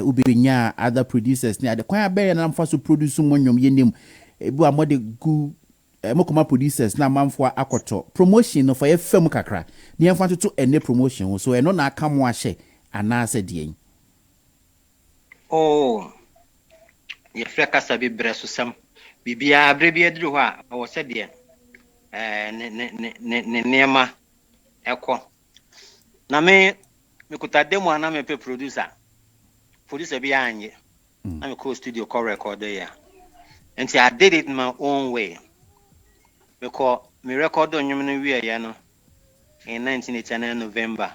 Ubinya, other producers near the choir bear and I'm forced to produce someone you name a more the good. Mokoma producers na manfo akoto promotion no for ye film kakra ne yemfa to any promotion so eno na aka mo ahye anase de ye freka sabi breso sam bibia abre bi aduru ho a wo se de ne nema eko na me kuta demo na me pe producer bi anye na me co studio co record there and I did it my own way. Because me record on you we in 1989 November.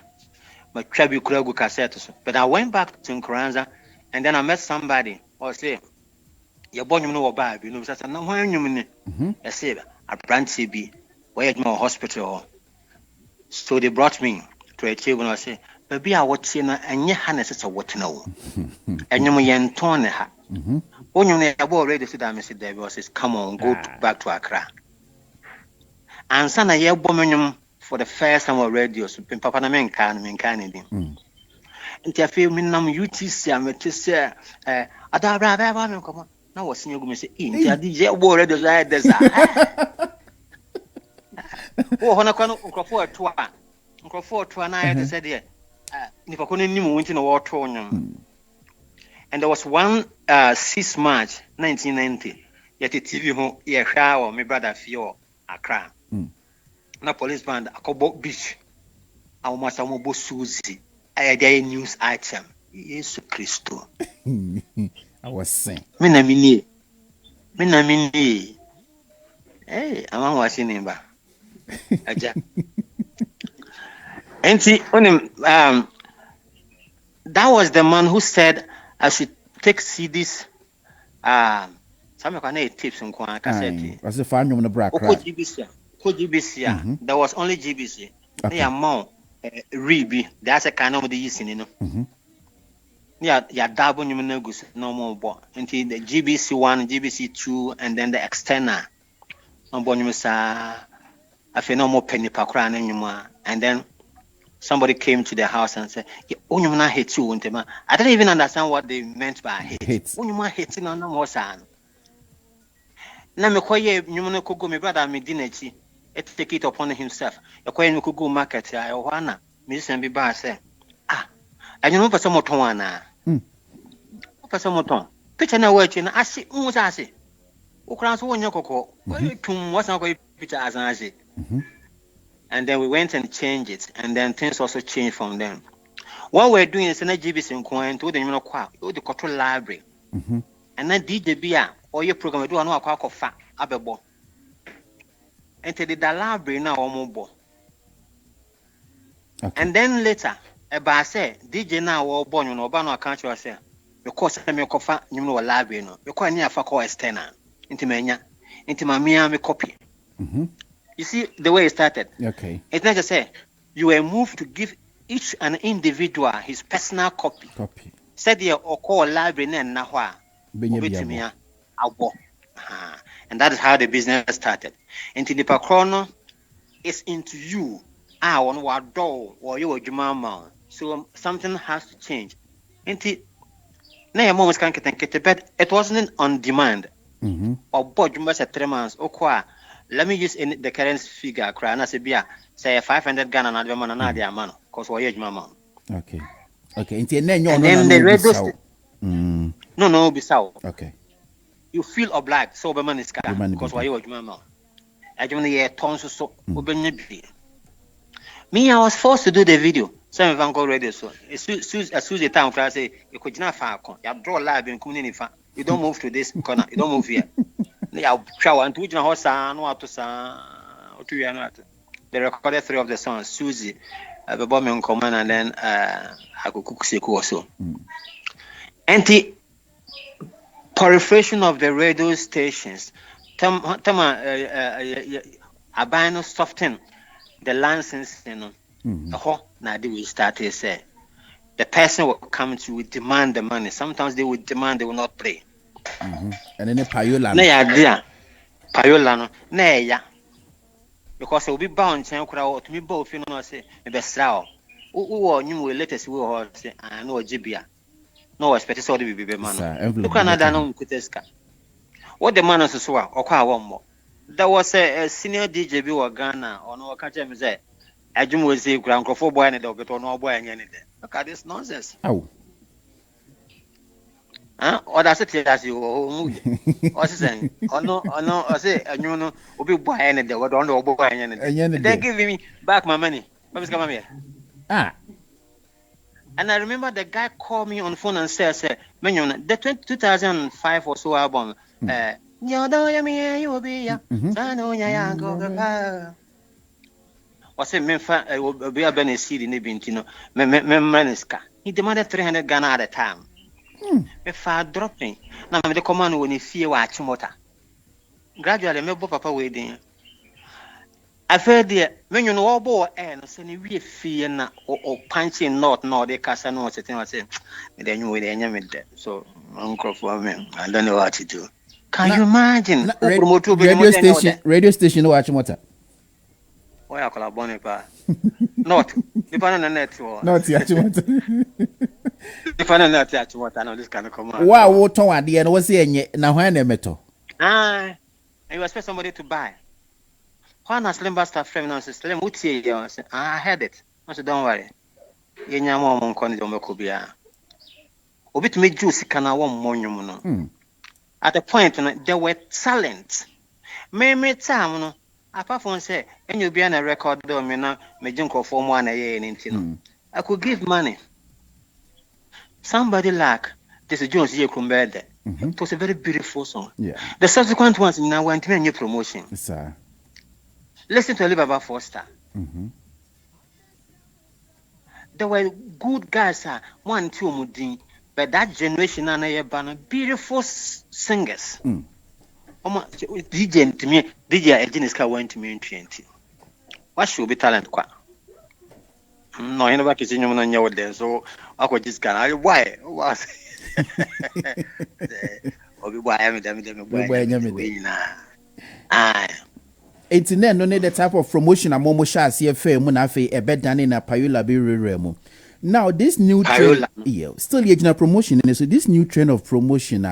My tribute Kuragu cassette. But I went back to Nkoranza and then I met somebody or say, you're born you know about you know, I said, no, why you I said, a branch CB, where at my hospital. So they brought me to a table and I said, baby, I watch you and your harness is a what know. And you may turn her. When you never already said, I said, there says, come on, go back to Accra. And son, I hear woman for the first time on radio, so Papa Namen can it. And I feel me num UTC, I'm to say, Adabra, come on. Now, what's new? Me say, in the word as I desire. Oh, Honacon, Crawford to an eye, said, yeah, if I couldn't even win in a war torn. And there was one 6 March 1990, yet a TV home, yeah, shower, my brother Fio, Accra. Na police band Akobo Beach. I almost Susie. I had a news item. Yesu Christo. I was saying. Minamini. Hey, I'm watching him back. Aja. And see, that was the man who said I should take CDs. Some kind of tips and cassette. Was the fan on the brack? GBC. There was only GBC. Okay. Yeah, more Reeby. That's a kind of the using, you know. Yeah, double numerous no more. Until the GBC1, GBC2, and then the external. No bonus. I feel no more penny per crown anymore. And then somebody came to the house and said, "Unyuma hate you." I don't even understand what they meant by hate. Unyuma hating on no more son. Now me koye nyuma ko go me brother me dinachi. It take it upon himself. You koye me go market ya wana. Me say be ba say, and you know person moton ana. Person moton. Picture na watch na asi unsa asi. Ukran so wonya kokko. Koye tum wasa koye picture as an and then we went and changed it, and then things also changed from them. What we're doing is an GBC in Coin to the the control library, and then DJBA or your program do no quack of fat abebo. Enter the library now or mobile. And then later, a bar say DJ now or born on Obano account yourself. Because I'm your coffee, you know, a library, no, you're quite near for call external into my Miami copy. You see the way it started. Okay. It's not just say you were moved to give each an individual his personal copy. Said here or call library and nahwa. And that is how the business started. Until the Pacrono is into you. On what door or you or Jumama. So something has to change. Until now, moments can't get but it wasn't on demand. Or bought you must have 3 months or qua. Let me use the current figure. Cry and I say, say 500 Ghana and other man and other man. Cause we're age mama. Okay. And then the radio. No, be so. Okay. You feel obliged. So the man is because we're age mama. I don't hear tons so. Me, I was forced to do the video. Some of them go radio so. As soon as the time I say, you could not far. You draw live in community. You don't move to this corner. You don't move here. Yeah, shower and two horse and what to they recorded 3 of the songs, Susie, the bomb in command, and then I could cook sick also. And the proliferation of the radio stations, Abino soften the license, you know. Now they will start to say the person will come to demand the money. Sometimes they will demand, they will not pay. And then a payola. Payola, no, because it will be bound to me both, you know, say, the best sow. Who you will let us will say, I know Jibia. No, expect it's all to be man. Look another known Kuteska. What the man is or quite one more. There was a senior DJ or Ghana or no catch him say, I do will say, Grandco for boy and a dog, or no boy and anything. Look at this nonsense. Oh. Or that's it as you what's saying? Oh no, I say, you know, will be boy and the don't know boy and anything. They're giving me back my money. Come here. And I remember the guy called me on the phone and said, the 2005 or so album, you will be was a memfa will be a benefit in the Bintino, Memaniska. He demanded 300 Ghana at a time. If I dropping, now the command when you fear watch motor. Gradually, my papa waiting. I felt there when you know boy and sending we fear or punching not they cast and no sitting. I say, then you will enemy that. So, uncle for me, I don't know what to do. Can you imagine? Radio station, watch motor. Why I call a bonnet? Not. If I don't know, not yet. If I don't know what I know, this kind of command. Wow, what on the end was saying now when I met her. You expect somebody to buy. When a slim bastard frame now says, "Slim, what's here?" I had it. I said, "Don't worry. You know, I'm on Connie Domecobia. Obit me juice can I want monument." At the point, they were silent. Me time, apart from say, and you'll be on a record, me now, me junk of 1 year in Intino. I could give money. somebody like this Jones here Kumbede. It was a very beautiful song. Yeah. The subsequent ones now went to a new promotion. Sir. Listen to Alibaba Foster. There were good guys, 1, 2, Mudin, but that generation and a beautiful singers. DJ to me, DJ Ageniska went to me in 20. What should be talent? No, Oheneba Kissi on your there, so I could just can. Why? Was it's no need the type of promotion a momo sha see fair mu na fe e bedane na payola be reremu. Now this new trend, still yet promotion, and so this new trend of promotion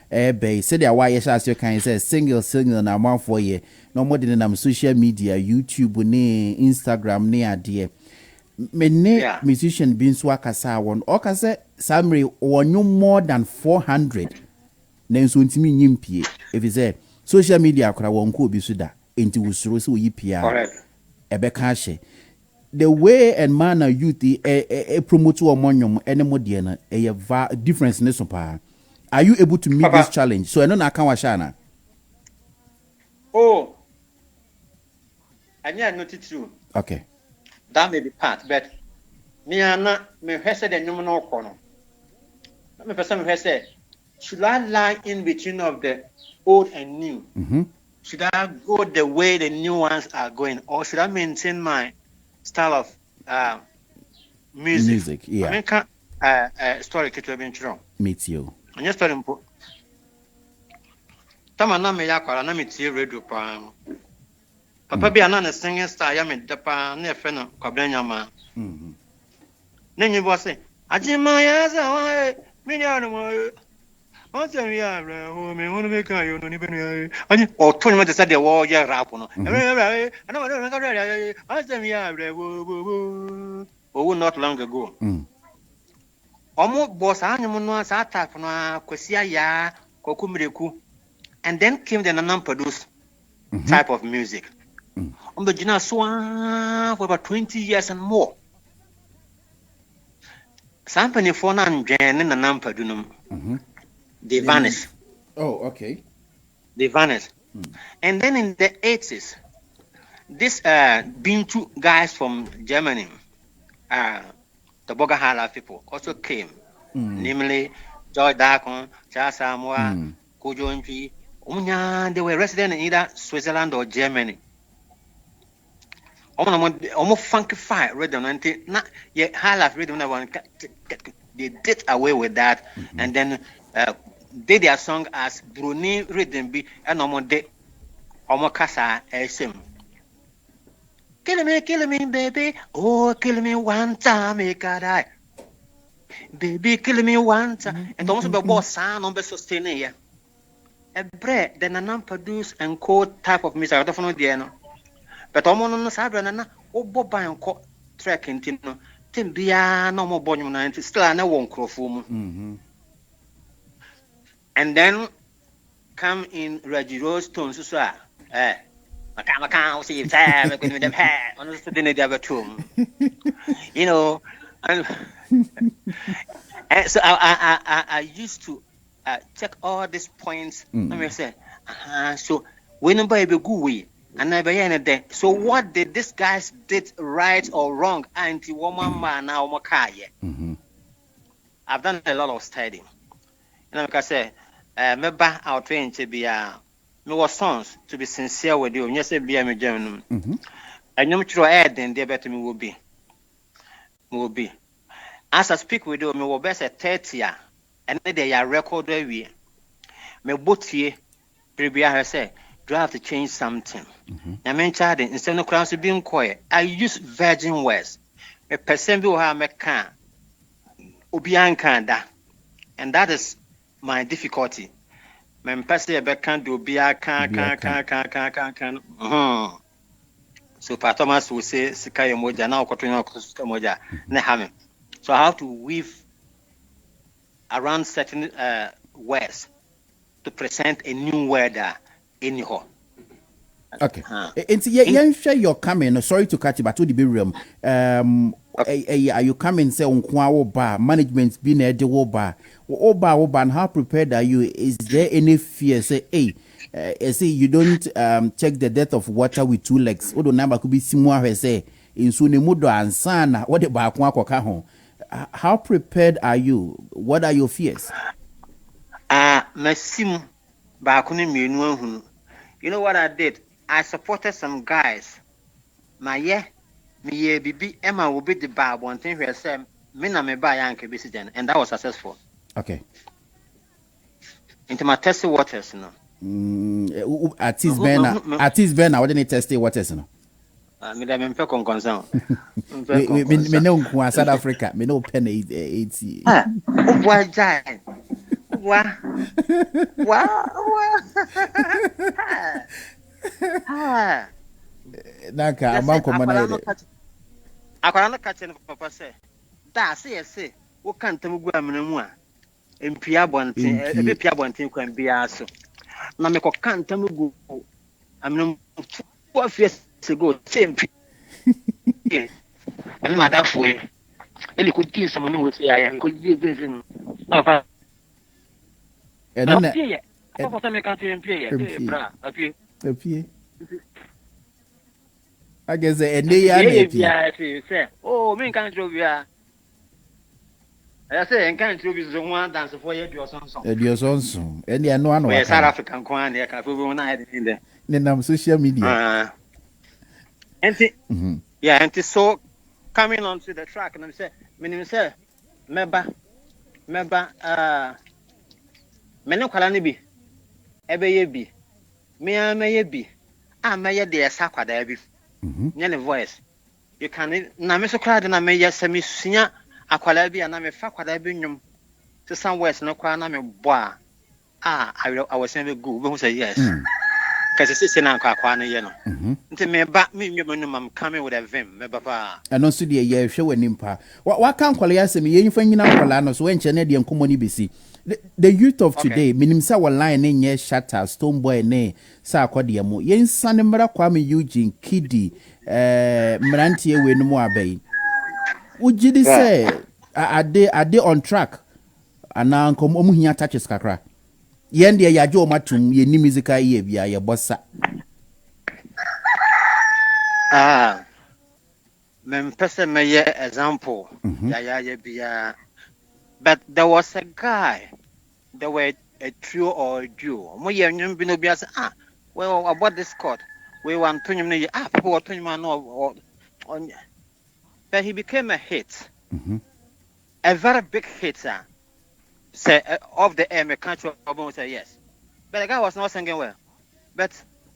be said that why yes as you can say single na man for ye no more than social media, YouTube ne Instagram ne ade. Many musician been swakasa one okase summary one more than 400 nenso ntimi nyimpie if you say social media akra won ko bi suda enti wusuro se oyi pia ebe ka hye the way and manner youth promote omonyom enemo de na difference ne so pa. Are you able to meet this challenge? So I know na kan wa sha na. Oh, anya not true. Okay. That may be part, but me and me said the number no corner. Me person me say, should I lie in between of the old and new? Should I go the way the new ones are going, or should I maintain my style of music? Yeah. I mean, story to have been true. Meet you. And just tell him. Tama na me yakwara na me tie radio pa. Papa bi ana na singing star ya me depa na efe no kwabranya ma. Na nyi bo say, "Ajima ya za wa me nya no mo. O se mi ya re ho me ho no me kan yo no ni be no. Ani o to ni mo say the wo ya rap no. Ana ma no ka re. O se mi ya re wo. Oh, not long ago. Omo boss anyum no sa attack no akwasi aya kokumireku. And then came the non-produced type of music. On the Gina Swan for about 20 years and more. Somebody for non and non-produced. They vanished. Oh, okay. They vanished. And then in the 80s, this being two guys from Germany, the Bogahala people also came, namely Joy Darkon, Charles Samoa, Kojo Nji. They were resident in either Switzerland or Germany. Almost funkified rhythm, not yet high life rhythm. They did away with that, and then did their song as Bruni rhythm be and almost de Omokasa SM. Kill me, baby. Oh, kill me one time, make I die. Baby, kill me one time. And almost be boss sound on the sustain here. A bread, then a non-produced and cold type of music. I don't know the end. But I'm on the side and Bob and co track in Tino. Timbia, no more bonum, still I know one crowfoom. And then come in Reggie Rose tones, so I can't see if I'm going to them hair on the other tomb. You know, and so I used to check all these points. Let me say, so when baby go away, and never end. So what did these guys did right or wrong? Anti woman man now makaye. I've done a lot of studying. And like I say, maybe I'll train to be me was sons to be sincere with you. Yes, be a German. And you try add then there better me will be. As I speak with you, me will best at 30 year. And they are record where we me both here, prepare her say, do I have to change something? I mean, child, instead of crowds being quiet, I use virgin words. A person will have a can, Ubiankanda, and that is my difficulty. My person can do be a can. So, Pa Thomas will say, Sikaya Moja, now Cotrino Moja, Nehame. So, I have to weave around certain words to present a new word in your. Okay. And yeah, share your comment. Sorry to catch you, but to the room. Are you coming say unkwa bar management be na de bar and how prepared are you? Is there any fear say say you don't check the depth of water with two legs? Odo number could be similar say in Sunimudo and Sana what about Kwaka home? How prepared are you? What are your fears? Masim Bakuni Minu. You know what I did? I supported some guys. Me bibi Emma will be the bar one thing where say Mina me buy Yankee Bisigen, and that was successful. Okay. Into my testy waters, you know. At least Ben, I wouldn't test the waters, you know. Me concern. Me know South Africa, me know pen 80. Why giant? Wow. Naka, I'm commander. I can't catch any papa say. That say, what can't tell me Guamanua? In Pia Bontin, a Pia Bontin can be asked. Namiko can't tell me go. I'm no 12 years ago, same. And my that way. And you could kill someone who would say, I am good vision. And then I guess the oh, me can't drove ya. I say, and can't drove you one dance for your song. Your song, and the one South African coin, there can be one night in there. Then I'm social media. And yeah, and so coming on to the track, and I say, meaning, sir, member, Meno Kalanibi, Ebe be, me may be, I may dear Sakwa Debbie. Any voice. You can Namiso crowd and I may yes semi senior Aqualabi and I'm a Fakwadabinum to some west no quanam bois. I was never good, who say yes. Because it's in Uncle Quana, you know. Until me back me, I'm coming with a vim, my papa. And also the year show an impa. What can't call us me, you find in Aqualanos when Canadian Commoni BC. The youth of today, minimsa wa line in ye shatter, stone boy ne, sa kwadiamo, yen sanembra kwame Eugene, Kiddy, Mrantie we no more bay. Would you say, are they on track? And now come omuhia touches kakra. Yen dia ya jo matum, ye ni musica ye via ya bossa. Men person may example, ya. But there was a guy, there were a trio or a duo. Well, about this court, we want to people were to but he became a hit, a very big hit, say, of the air, country say yes. But the guy was not singing well. But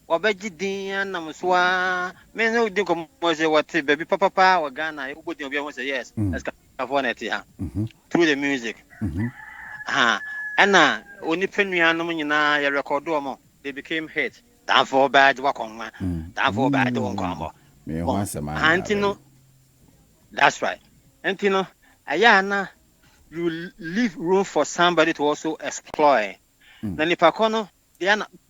Wabeji Dian Namuswa, men who do come what baby papa or Ghana, who would say yes, as through the music. And only Penrian ya record they became hit. Down for bad walk on man, down for bad don't come. Antino, that's right. Antino, Ayana, you leave room for somebody to also exploit. Then the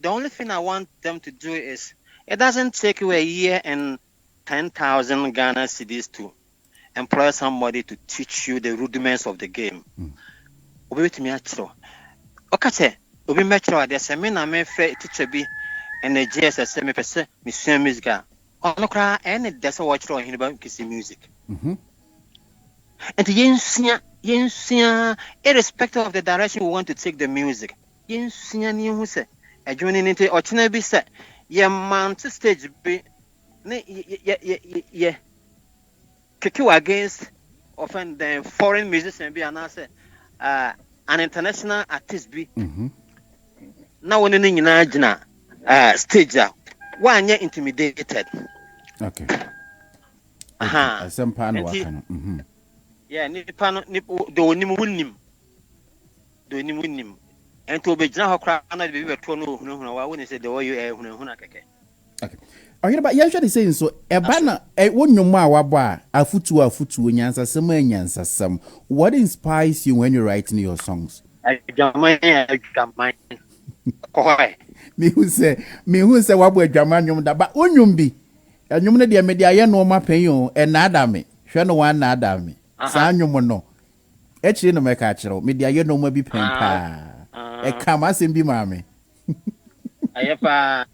only thing I want them to do is it doesn't take you a year and 10,000 Ghana cedis to employ somebody to teach you the rudiments of the game. Obi me atro. Okate, obi metro there's a me na me frɛ teacher bi and the JSS me pese me sua music. Ono kra any there's a watch Oheneba Kissi music. And yensia irrespective of the direction we want to take the music. Yensia ni hu se adwene nti ochena bi se ye mount stage bi ne ye kick against often the foreign musician be announced an international artist be now when in gina stage one year intimidated. Okay. Some pan yeah, ni pan do ni munim and to be general crowd and be to no I wouldn't say the way you keke. Okay. Oheneba ya saying so ebana wonwom a waba afutu nyansa what inspires you when you're writing your songs? Me who say wabo adwaman nwom da ba onwom bi enwom na de me de aye no ma pen yo enada me hwe no one na adam sa nwom no echi no meka kire me dia ye no ma bi pen pa e kam asem bi maame ayepa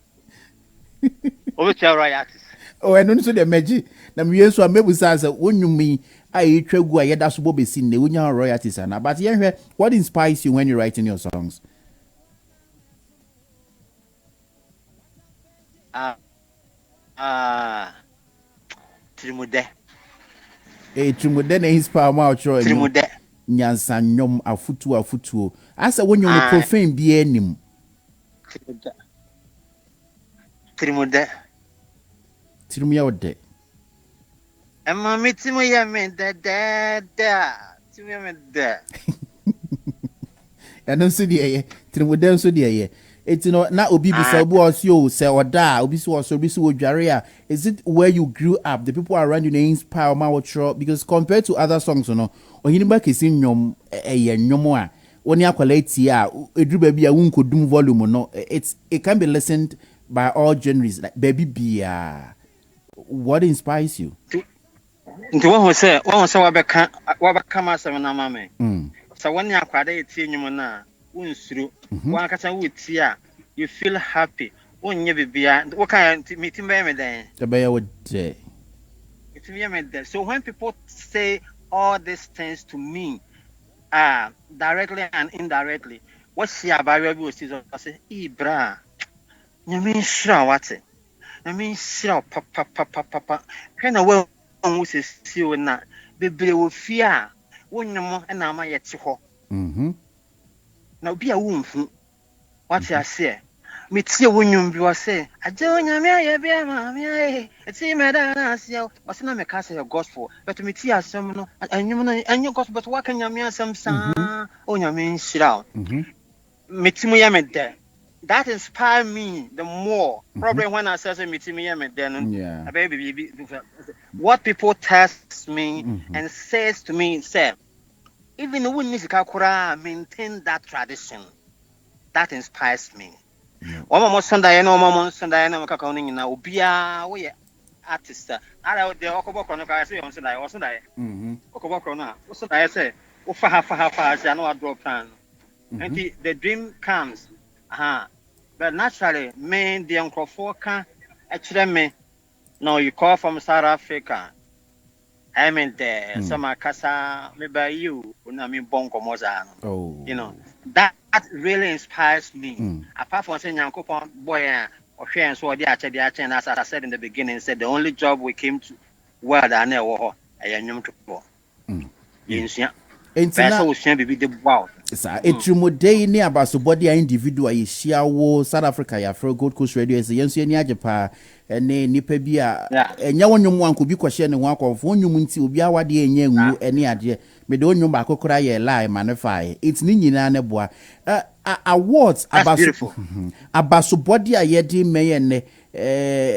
obetia royalties eno nso de meji na me yenso amebusa sa wonwumi ai twagu a yeda so bobesi ne wonya royalties na but ye hwe what inspires you when you're writing your songs? Trimude Trimude na inspire ma otro Trimude nyansa nyom afutu asa wonyo no profane bi anim Trimude Trimuya ode Emma mitimu ya me da Trimuya me da Eno so de ye Trimude so de ye eti no na obi bisa obi osio se oda obi so oso obi so odware a is it where you grew up the people around you they inspire ma watro because compared to other songs no Oheneba Kissi nyom eye nyom a woni akwala eti a edru ba bia wonkodum volume no it can be listened by all genres like baby bia what inspires you nti won say wabeka masem na mama so woni akwada eti nyom na unsuru wan kasa wuti a you feel happy wonye bibia wo kan meeting be me den the be would so when people say all these things to me directly and indirectly what she about we will see say ibra nyame shira wate nyame shira papa kana we on we see we na bebre wo fia wonnyom na ama ye te ho na obi a wonfu what you say me tie wonnyom bi wo say aje onyame aye bia ma me aye eti me da na asia wose na me ka say gospel but me tie asem no anyum no anyo gospel but what can nyame asem sa onyame shira me timu ya me de that inspire me the more probably when I say me timu ya me de no baby what people test me and says to me say even when Nisika Kura maintain that tradition, that inspires me. One Sunday, no more Sunday, no Kakoni in Ubia, we artist. I out the Okobokon, I say on Sunday or Sunday. Okobokona, what should I say? Ufa, I know I draw plan. And the dream comes. But naturally, me, the Uncle Foka, actually, me, no, you call from South Africa. I mean, there, some casa, maybe you, I mean, bongo mozano. You know, that really inspires me. Apart from saying, Uncle boy, or share and so the actually, as I said in the beginning, said the only job we came to where I know, I knew to go. And so be the wow. Sa Trimude ni abasobody individual ye shia wo South Africa ya for Gold Coast Radio is yenso ani ajepa ene nipa bi a enya wonwom anko bi kwhye ne ho akonfo wonwom nti obi awade enya nwu ene ade me de wonwom akokora ye lie manify it's ni nyina ne boa awards abasobody a ye di meye ne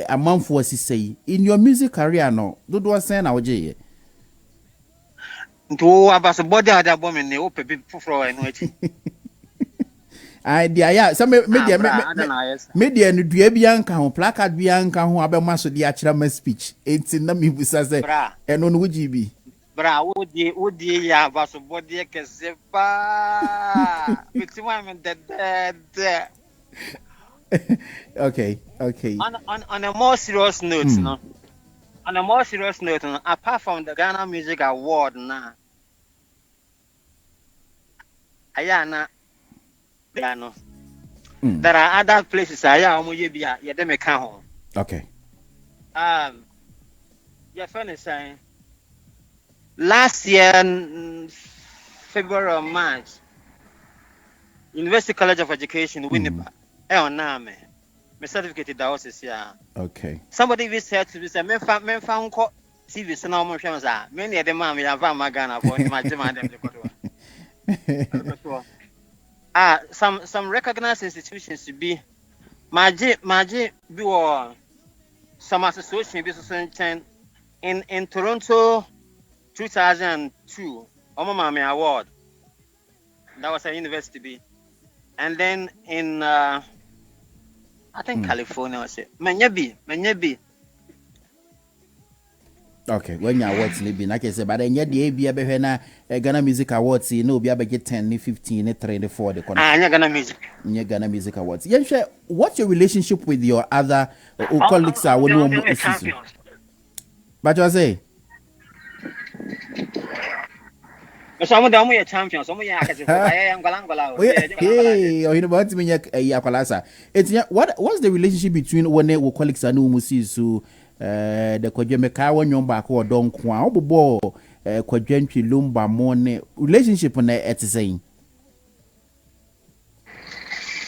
amanfo asisei in your music career no dodo sen na oje ye to about body other woman ne open for no echi dia some media no dua bi anka ho placard bi anka ho abema so dia akira ma speech enti na me busa se eno no wuji bi bra wodi ya about body kese pa biti wa me de okay on a more serious note no on a more serious note, apart from the Ghana Music Award, there are other places. Okay. Your friend is saying last year, February or March, University College of Education, Winnipeg, my certificate that was this year. Okay. Somebody even said to me, "Men found TV so now more famous. Many of them we have my Ghana for my demand." Some recognized institutions to be Maji be some association be in Toronto 2002 Omamami Award. That was a university be, and then in I think California was it. Manyabi. Okay, when you awards maybe like I say, but then yet the ABA na Ghana Music Awards, you know, be able get 10, 15, 3, 4 the Ghana Music. Ghana Music Awards. Yeah, sure. What's your relationship with your other colleagues? Are we champions? But you say. Some of them are champions. Some of them are hey, you know what me yakwalasa. It's what's the relationship between when we colleagues and umusi so the kwajemeka wonyo ba ko don kwa obobo kwajentwi lumba mone relationship na etisaying.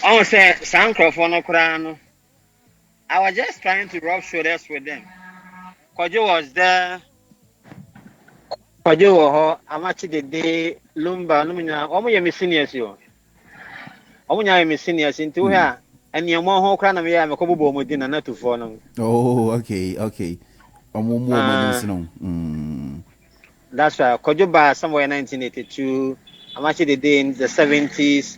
I say Sankrophone no kura. I was just trying to rub shoulders with them. Kwajo was there. Kwajo I'm actually the day lumba no minya omo ye me seniors yo. Omo nya me seniors into here and your mo ho kra na me ya me kobobo mo din na to for no. Oh, okay. Omo mo no. That's right. Kwajo ba somewhere in 1982. I'm actually the day in the 70s.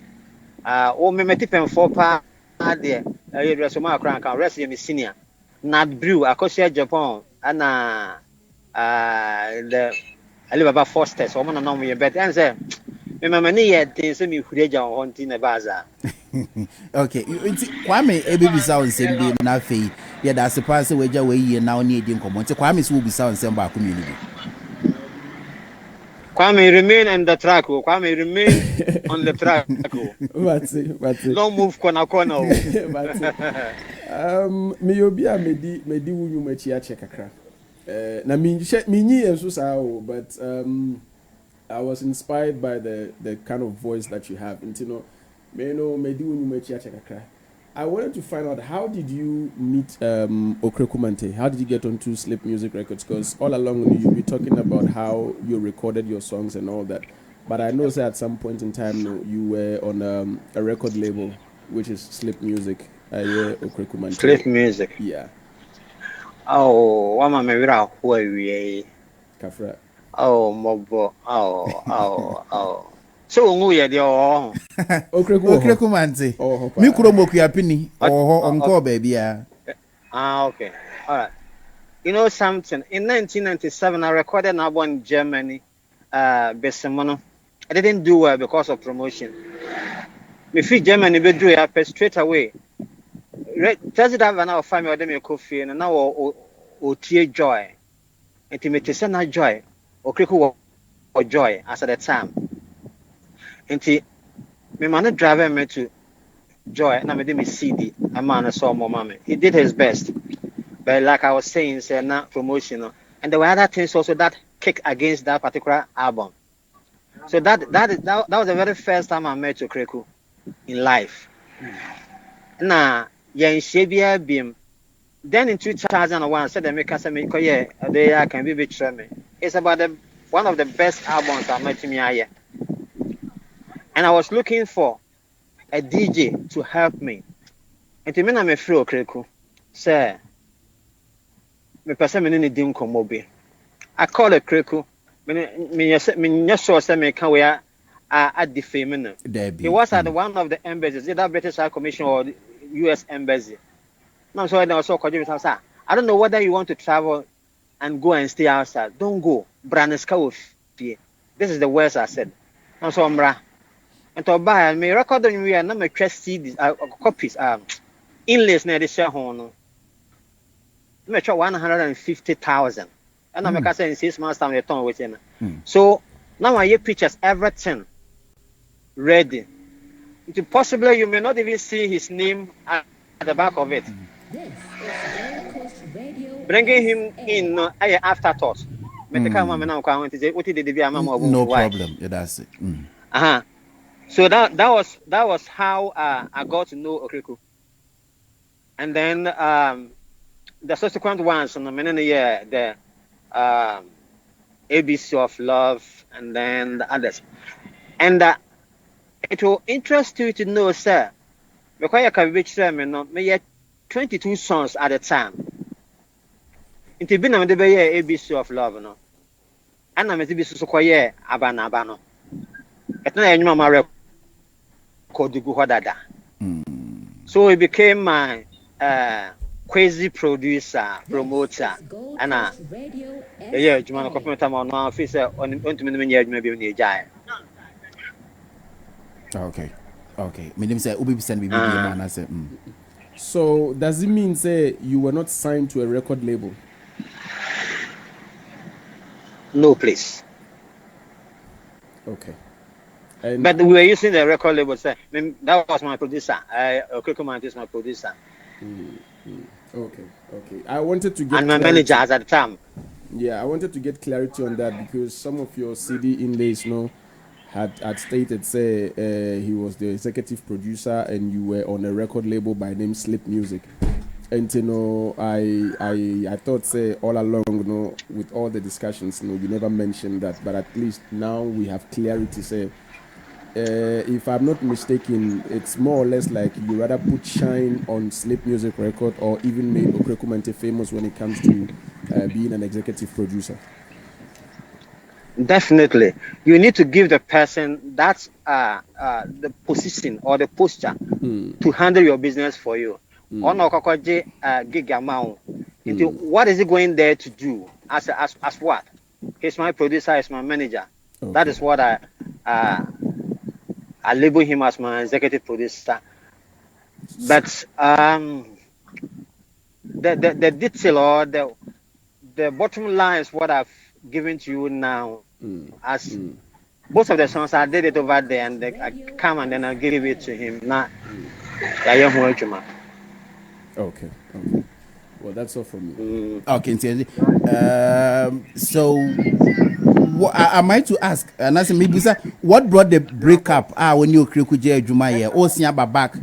Me metipen for pa there. You dress my crown can rest me senior. Not brew Akosia Japan and the Alibaba Foster. So I'm not me better answer. Me many yet things me Hureja on Tina Baza. Okay, Kwame Ebi sound same day na fe. Yeah, that's the person we just we now need in common. Kwame will be sound same ba community. Kwame remain on the track. Kwame remain on the track. That's it. Don't move corner. Me obia medi wunyu machi ache kakra. Na minyi enso sa o, but I was inspired by the kind of voice that you have. Intino me no medi wunyu machi ache kakra. I wanted to find out, how did you meet Okrekumante? How did you get onto Slip Music Records? Because all along you'll be talking about how you recorded your songs and all that. But I know that at some point in time you were on a record label, which is Slip Music. Okrekumante. Slip Music. Yeah. Oh, wama mewira huwe. Kafra. Oh, mobo. Oh. So ungu ye dio. Okrekumante. Mi kuro moku ya pini. Onko baby ya. Okay. All right. You know something? In 1997, I recorded an album in Germany. Besemono. I didn't do well because of promotion. Me free Germany be do it straight away. Does it have an hour family or them coffee and now o tear joy. Intimate send joy. Okreku or joy as at the time. Inti me man driver me to Joy na me de me CD a man saw my mama. He did his best. But like I was saying, say not promotional. And there were other things also that kick against that particular album. So that was the very first time I met Okreku in life. Nah, yeah, Shabia Beam. Then in 2001, said the maker said me they can be betray me. It's about one of the best albums I met me here. And I was looking for a DJ to help me. And to me, I'm a free Okreku. Sir, me person me need dim komobi. I call Okreku. Me just saw some me can we are at the fame. He was at one of the embassies, either British High Commission or the U.S. Embassy. No, so I also called you. I don't know whether you want to travel and go and stay outside. Don't go. Braneska with fear. This is the worst I said. I'm so umbra. And to buy me record on we are not my CDs copies inlays near the shareholder. Me try 150,000. And I'm a in 6 months time they turn within. So now I hear pictures everything ready. It's possible you may not even see his name at the back of it. Bringing him in afterthought. No problem. Yeah, that's it. So that was how I got to know Okreku. And then the subsequent ones on the many year, the ABC of Love, and then the others. And it will interest you to know, sir, because I can reach them, me had 22 songs at a time. It's been a ABC of Love, no. And I'm a ABC so quiet, abano. It's not any more record. So it became my crazy producer, promoter, and yeah, you want to come to my officer on to me, maybe on the giant. Okay. Me dem say Ubi send me man. I say. So does it mean say you were not signed to a record label? No, please. Okay. But we were using the record label. Say, that was my producer. Okukuman is my producer. Okay. I wanted to get and my clarity. manager at the time. Yeah, I wanted to get clarity on that because some of your CD inlays, had stated say he was the executive producer and you were on a record label by name Slip Music. And I thought say all along, with all the discussions, you never mentioned that, but at least now we have clarity. Say, if I'm not mistaken, it's more or less like you rather put shine on Slip Music record or even made Okrekumente famous when it comes to being an executive producer. Definitely, you need to give the person that's the position or the posture to handle your business for you. Gig amount. What is he going there to do? As what? He's my producer. He's my manager. Okay. That is what I label him as my executive producer. But the detail or the bottom line is what I've given to you now. As most of the songs I did it over there, and I come and then I give it to him. Okay. Well, that's all from me. Okay, so am I to ask? And I say maybe sir, what brought the breakup? When you Krikuje Jumaye, or Siaba back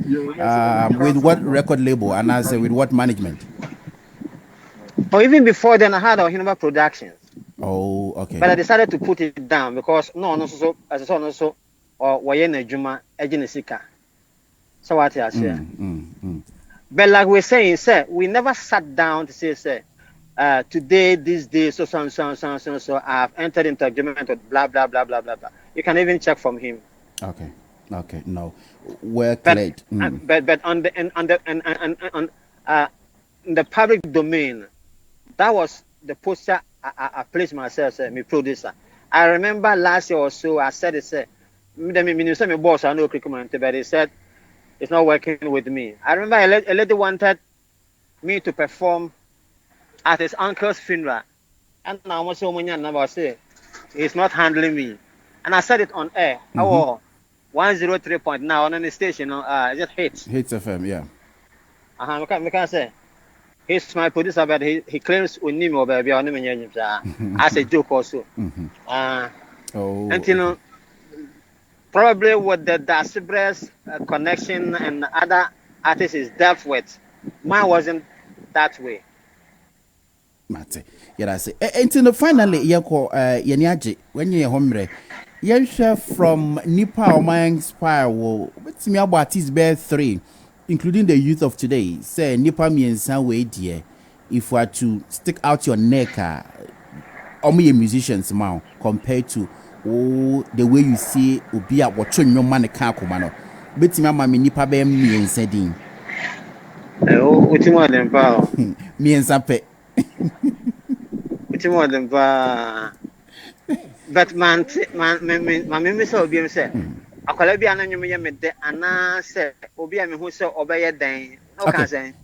with what record label? And I say with what management? Or even before then, I had Oheneba Productions. Oh, okay. But I decided to put it down because so or Wayene Juma Ejinisika. So what I say. But like we're saying, sir, we never sat down to say, today, this day, so I've entered into agreement with blah blah blah blah blah blah. You can even check from him. Okay. No, we're clear. But on the public domain, that was the poster I placed myself, my producer. I remember last year or so, I said, my boss, I know Krikumente, but he said it's not working with me. I remember a lady wanted me to perform at his uncle's funeral. And now I'm so say he's not handling me. And I said it on air. 103.9 on the station, is it Hits? Hits FM, yeah. We can say. He's my producer, but he claims Unimo baby on him as a joke also. And probably with the Dasibres connection and other artists is dealt with. Mine wasn't that way. Mate, yeah, I say. Until finally, Yaniaji, when you're home, you share from Nipa or my inspire. What's me about his bear 3. Including the youth of today, say Nipa me in some way, dear. If we are to stick out your neck, only musicians now compared to the way you see Ubi at watching your money can't come on. But my Nipa be me and said, What's more than power? Me and Sape. What's more than power? But man, my so be said. Okay.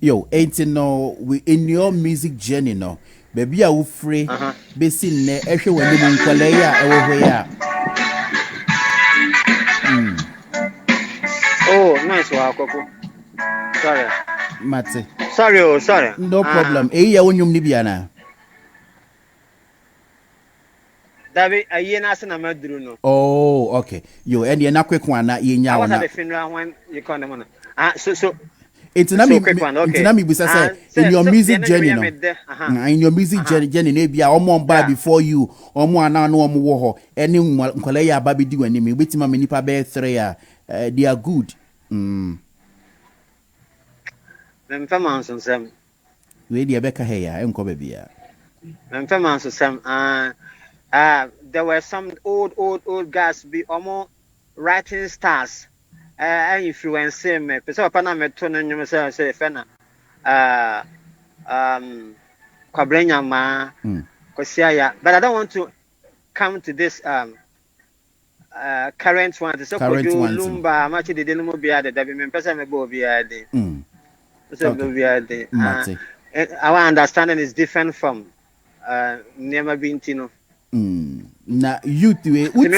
Yo, ain't we in your music journey no. Baby are free. Be seen ne ehwe wani mu nkwale ya ewo hwe ya. Oh, nice wa akoko. Sorry. Mate. Sorry. No problem. Ya wonyum ni bia na. David, a year na maduru no. Oh, okay. Yo, and you na quick one na ye nya I was at the funeral when you call them on. So it's not me. It's not me. Because in your music journey, no. In your music journey, maybe I almost buy before you. Almost now no more ho. Any nkwalaya baby do any me. Wait ma me nipa be 3 they are good. Memfamanso sem. We dey beka he ya enko baby ya. Memfamanso sem. There were some old guys be almost writing stars. Influencing me. Person papa na me to no nyum say fena. Kwabrenya ma Kosiaya, but I don't want to come to this current one. So could you lumba much the didn't be added that we person may be added. Our understanding is different from Nema Bintino. Na youth we uti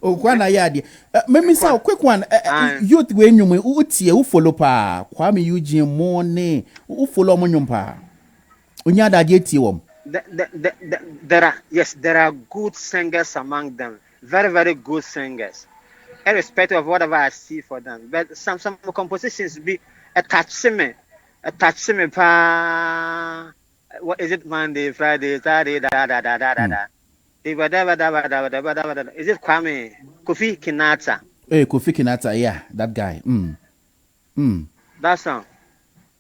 o kwana yadi memi sa quick one youth we nyum uti u follow pa Kwame Eugene Mone u follow mo nyum pa onya da je ti wom. There are good singers among them, very, very good singers, irrespective of whatever I see for them. But some compositions be a touch me pa. What is it? Monday, Friday, Saturday, da. Is it Kofi Kinata? Kofi Kinata, yeah, that guy. That song.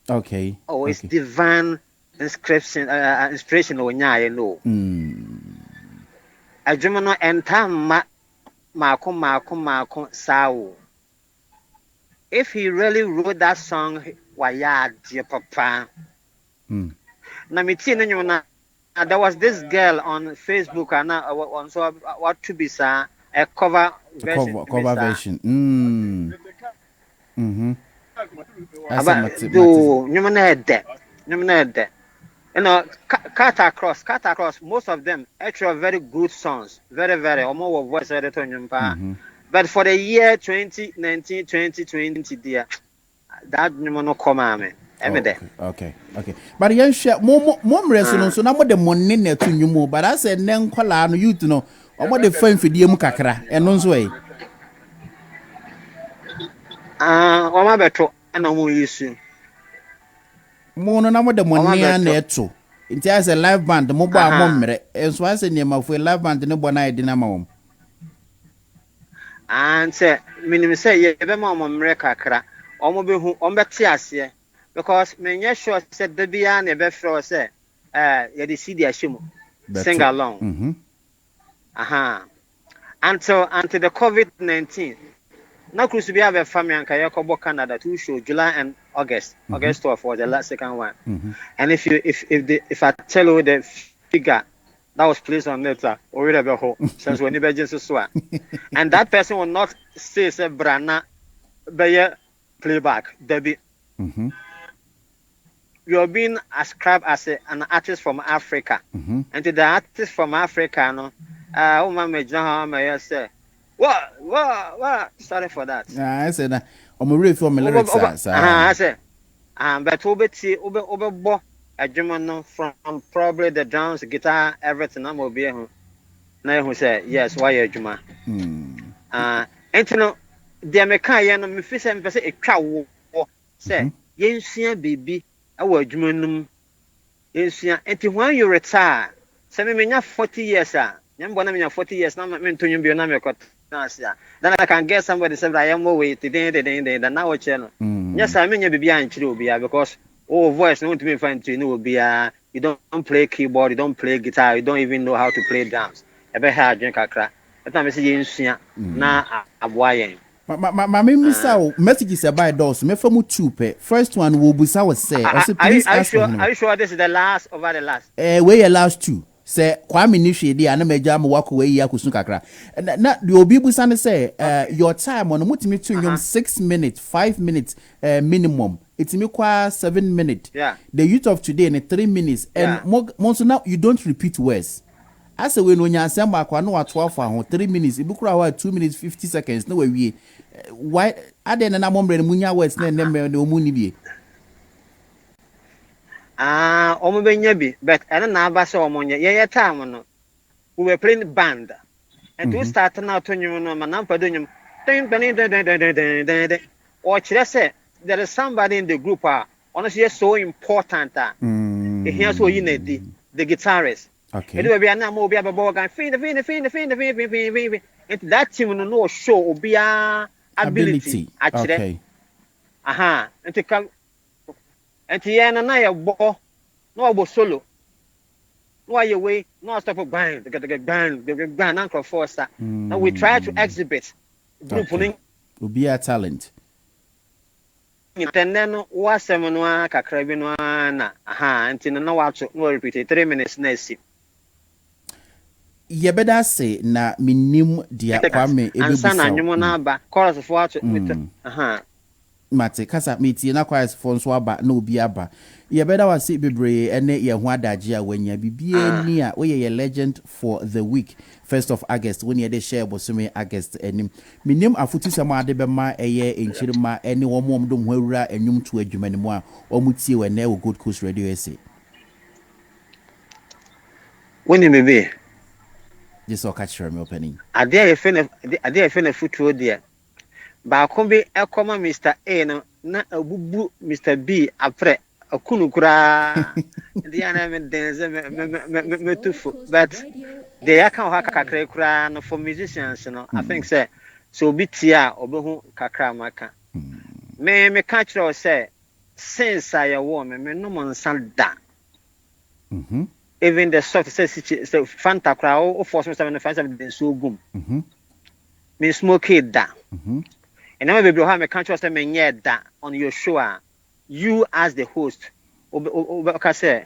Okay. Oh, it's divine inspiration. No. I dream no enter Mako Sao. If he really wrote that song, why dear papa? There was this girl on Facebook and on so what to be a cover version. Cover version. You know, cut across. Most of them actually are very good songs, very, very almost voice editor. But for the year 2019, 2020, dear, that no come. Okay. But yan share more reason so na mo de money na to nyumo but I said nen kwala no youth no o mo de fan fidie mu kakra eno nso e o ma beto na mo yisu mo no na mo de money na eto nti as a live band mo bo amomre enso ase ne ma fu live band ne bo na edi na ma wom and say minim say ye be ma amomre kakra o mo be hu o mbete ase because me sure said the bia na be fro say you dey see the ashimo sing along until the COVID-19 na cruise be have a family and Kayakobo Canada to show July and August 12 for the last second one and if I tell you the figure that was placed on letter already be ho since when you so and that person will not say brana be playback Debbie you're being ascribed as an artist from Africa. And to the artist from Africa, no, say, what? Sorry for that. I said, I'm a real from lyrics. I said, but Obe a German from probably the drums, guitar, everything. I'm over here. Now who say, yes, why are Juma? And you know, the American, me fish and say a cow say, yes, baby. Our Jumanum is when you retire. Send me 40 years, Yam 40 years, now meant to you be an then I can get somebody said I am away today, the now channel. Yes, I mean you be behind Chilubia because voice not to be fine to you be you don't play keyboard, you don't play guitar, you don't even know how to play drums. Ever had drink a crack. But I'm saying na abwayen. My missile messages about those. Me from Chupe. First one will be say. Please are you sure this is the last over the last? Where your last two? Say Kwame Nishi and Majam walk away ya kusukakra. Na the obi busane say your time on mutimi to 6 minutes, 5 minutes minimum. It's me qua 7 minutes. Yeah. The youth of today in 3 minutes and more so now you don't repeat words. As a way when you assemble no at 12 for 3 minutes, it book 2 minutes 50 seconds. No way why are there na mombre munya words na nembe no muni bi omubenya bi but and na aba so omonye ye time no we were playing band and we start now to you no man pado nyum or kire say there is somebody in the group honestly so important here so you need the guitarist. Okay. It will be an ammo be a bogan fin that team no show be ability actually. Okay. And to come and to yen and I bo no solo. No your way, no stop of band, the band uncle force. Now we try to exhibit group will be a talent. Then was a manua cacrabinoana, aha, until no watch no repeat 3 minutes next. Yebeda say na minim dia kwame ebebusa. Ansa na nyomo na aba, chorus of watch with aha. Mate kasa meti na kwais fon so aba na obi aba yebeda wase bebre ene ye ho adaje a wanya bibie ni a we ye legend for the week 1st of August when ye dey share bosome August enim minim afutu sama ade be ma eye enchirima ene wo mom dom hwura enwum to adwumani mu a omutie we na wo Gold Coast Radio SA woni mebe this all catch from opening ade ye fe na futuo de ba ko bi ekoma Mr A no na abubu Mr B apre akunu kura dia na me denze me tufu but they aka ho kakra kura no for musicians no I think say so bitia obehu kakra maka me catch you say since I war me no man da even the soft say fanta kura o force me 75 den so gum me smoke it da and now baby how me catch you say me nyɛ da on your show you as the host oba say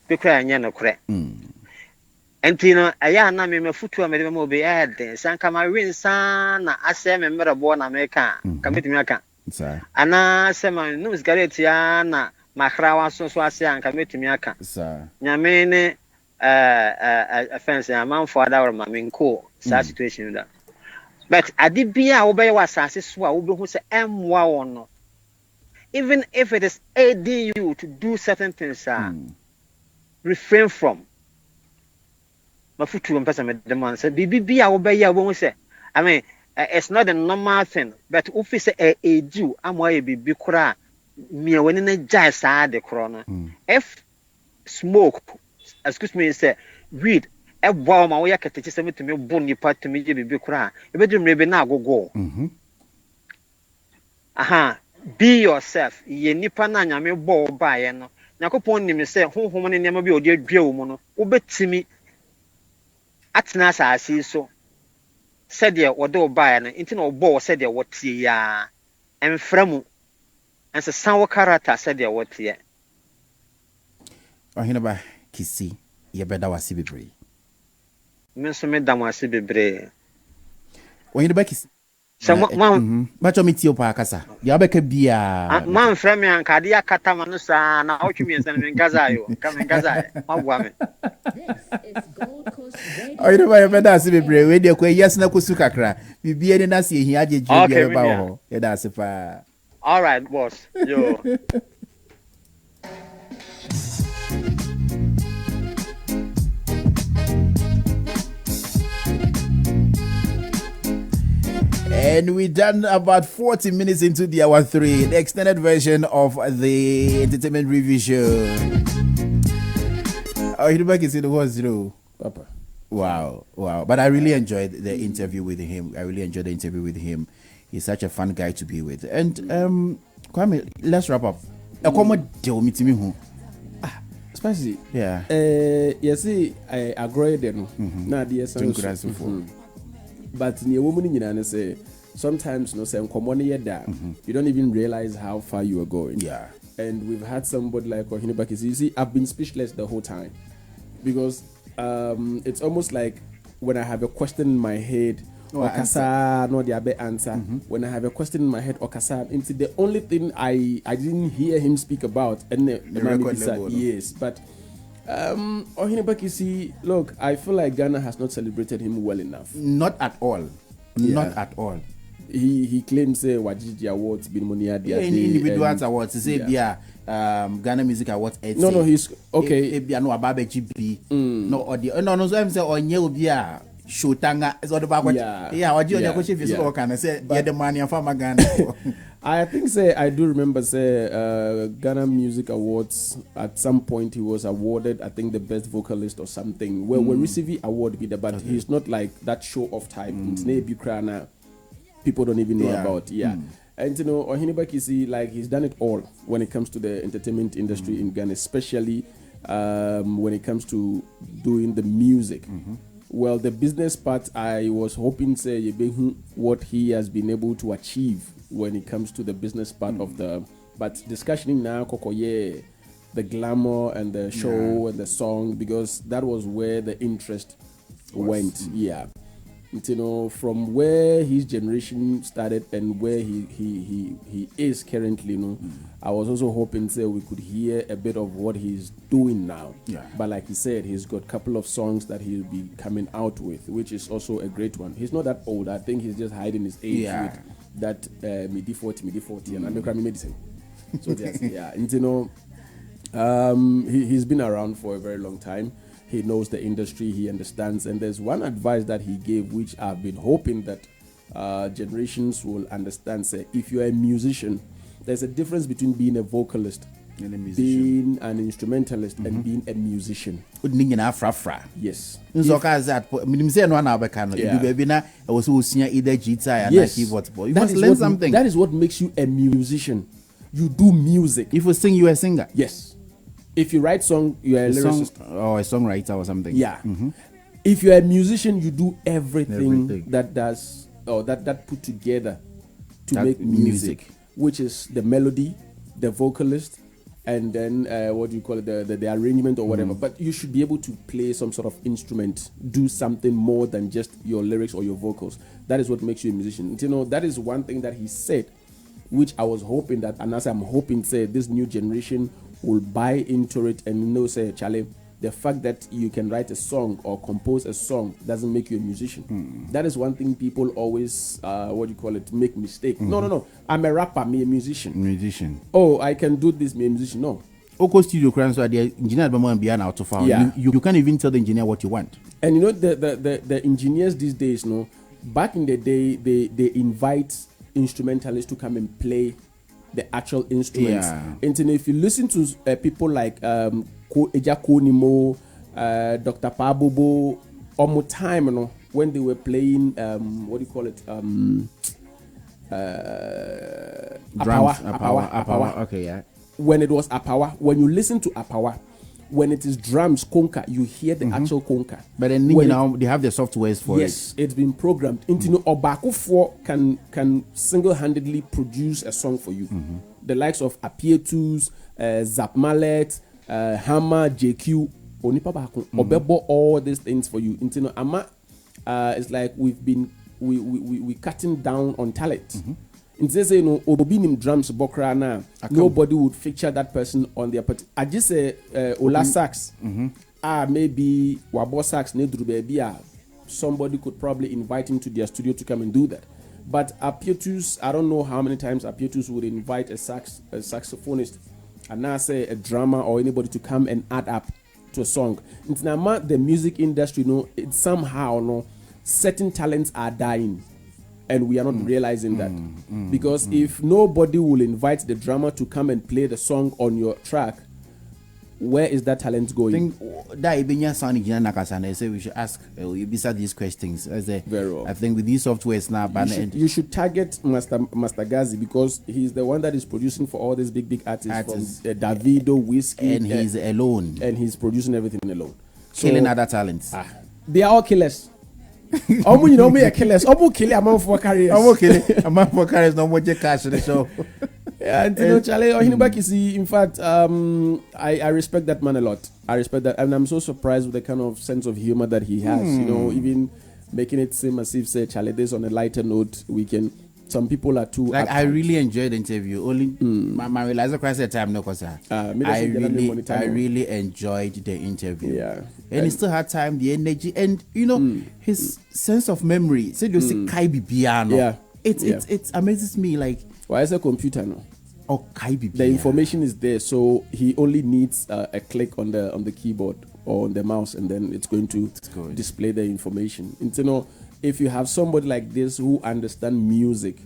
be kura nya no kure entino aya na me mafutu amede me obe ede sanka ma win sana ase me merebo na meka kametimi aka ana se ma no sigaret ya na makrawa so ase an kametimi aka nyame ne offense am for that or ma menko sa situation that but adibia wo be wa asase so a wo be hu se emwa wono even if it is aiding you to do certain things refrain from mafutu mpesa me demand say bibia wo be ya wo say I mean it's not a normal thing but if say a do amoye bibi kura me woni na jai sa de kro no if smoke excuse me say weed e bwa ma wo ya ketechi say metumi bo nipa tumi je bibi kura e be dum rebe na agogo aha be yourself ye nipa na nyame bo ba ye no yakopon nim say honhom ne nema bi odi adwa wo mu no wo betimi atena saasi so said ye wodo ba na nti na obo said ye wotie ya emframu ense sanwo character said ye wotie Oheneba Kissi yebeda wase bebre me so me dam wase bebre Oheneba Kissi macho mitio pa kasa ya beka bia man frame an kade akata ma no sa na otwe mi san me ngaza yo ka me ngaza magwa me Oheneba yebeda ase bebre we de kwa yes na kosu kakra bibia ni na se ehia ajeje bia ba ho yeda ase pa all right boss yo And we done about 40 minutes into the hour 3, the extended version of the entertainment review show. Oheneba Kissi was zero. Papa. Wow. But I really enjoyed the interview with him. He's such a fun guy to be with. And Kwame, let's wrap up. Spicy. Yeah. Yes, I agree then. Na the essence. But near woman in say sometimes no say you don't even realize how far you are going. Yeah. And we've had somebody like Oheneba Kissi. You see, I've been speechless the whole time. Because it's almost like when I have a question in my head, Okasa no the abe answer. When I have a question in my head, Okasa, it's the only thing I didn't hear him speak about and the record level. Yes, but Oheneba Kissi, look, I feel like Ghana has not celebrated him well enough. Not at all. Yeah. Not at all. He claims Wajiji Awards been money at the individual awards. Say Ghana Music Awards. No, he's okay. No ababe GB. No audio. No. So I'm saying onye obia shotanga. So the back. Yeah. What you go chief is all kind of say. Yeah, the money from Ghana. I think I do remember Ghana Music Awards at some point he was awarded I think the best vocalist or something. Well, we receive the award with but he's not like that show off type. It's Bukrana. People don't even know about. And you know, Oheneba Kissi, like he's done it all when it comes to the entertainment industry in Ghana, especially when it comes to doing the music. Well, the business part, I was hoping what he has been able to achieve when it comes to the business part of the But discussion now, the glamour and the show and the song, because that was where the interest went. Yeah. From where his generation started and where he is currently, I was also hoping that we could hear a bit of what he's doing now. Yeah. But like he said, he's got a couple of songs that he'll be coming out with, which is also a great one. He's not that old. I think he's just hiding his age with that midi 40, and I'm a medicine. So he's been around for a very long time. He knows the industry, he understands, and there's one advice that he gave, which I've been hoping that generations will understand. Say, if you're a musician, there's a difference between being a vocalist and a musician, being an instrumentalist, and being a musician. Yes. You must learn something. That is what makes you a musician. You do music. If you sing, you're a singer. Yes. If you write song, you are a lyricist. Or a songwriter or something. Yeah. If you're a musician, you do everything. that does or that put together to make music, which is the melody, the vocalist, and then what do you call it, the arrangement or whatever. But you should be able to play some sort of instrument, do something more than just your lyrics or your vocals. That is what makes you a musician. That is one thing that he said, which I was hoping that, and as I'm hoping, say, this new generation will buy into it and say, Charlie, the fact that you can write a song or compose a song doesn't make you a musician. That is one thing people always, make mistake. No. I'm a rapper, me a musician. Oh, I can do this, me a musician. No. Oko studio crowns are the engineer beyond out of you can't even tell the engineer what you want. And the engineers these days, back in the day, they invite instrumentalists to come and play the actual instruments. And if you listen to people like Eja Konimo, Dr. Pabobo, almost time, when they were playing, Apawa. Okay, yeah. When it was Apawa, when you listen to Apawa, when it is drums, conga, you hear the actual conga. But then they have the softwares for it. Yes, it's been programmed. Obako can single-handedly produce a song for you. The likes of Apietus, Zap Mallet, Hammer, JQ, Obebo, all these things for you. It's like we cutting down on talent. Drums bokra na nobody would feature that person on their party. I just say Ola sax. Maybe Wabo sax nedru baby. Somebody could probably invite him to their studio to come and do that. But Apietus, I don't know how many times Apietus would invite a saxophonist and now say a drummer or anybody to come and add up to a song. It's now the music industry, it's somehow certain talents are dying. And we are not realizing that. Because if nobody will invite the drummer to come and play the song on your track, where is that talent going? I say we should ask beside these questions. Very well. I think with these softwares now, you should target Master Gazi, because he's the one that is producing for all these big artists. From Davido, Whiskey, and he's alone. And he's producing everything alone. Killing other talents. They are all killers. Me a killers. Kill amount for careers. Amount for careers. No more cash in the show. Charlie Oheneba Kissi, in fact, I respect that man a lot. I respect that, and I'm so surprised with the kind of sense of humor that he has. Even making it seem as if, say, Charlie, this on a lighter note, we can. Some people are too. Like, I really enjoyed the interview. Only my realizer crisis at time, no, because I really enjoyed the interview. Yeah, and he still had time, the energy, and his sense of memory. Said you say Kaibi piano. Yeah, it amazes me. Like, why is a computer now? Oh, Kaibi. The information is there, so he only needs a click on the keyboard or on the mouse, and then it's going to display the information. And if you have somebody like this who understands music,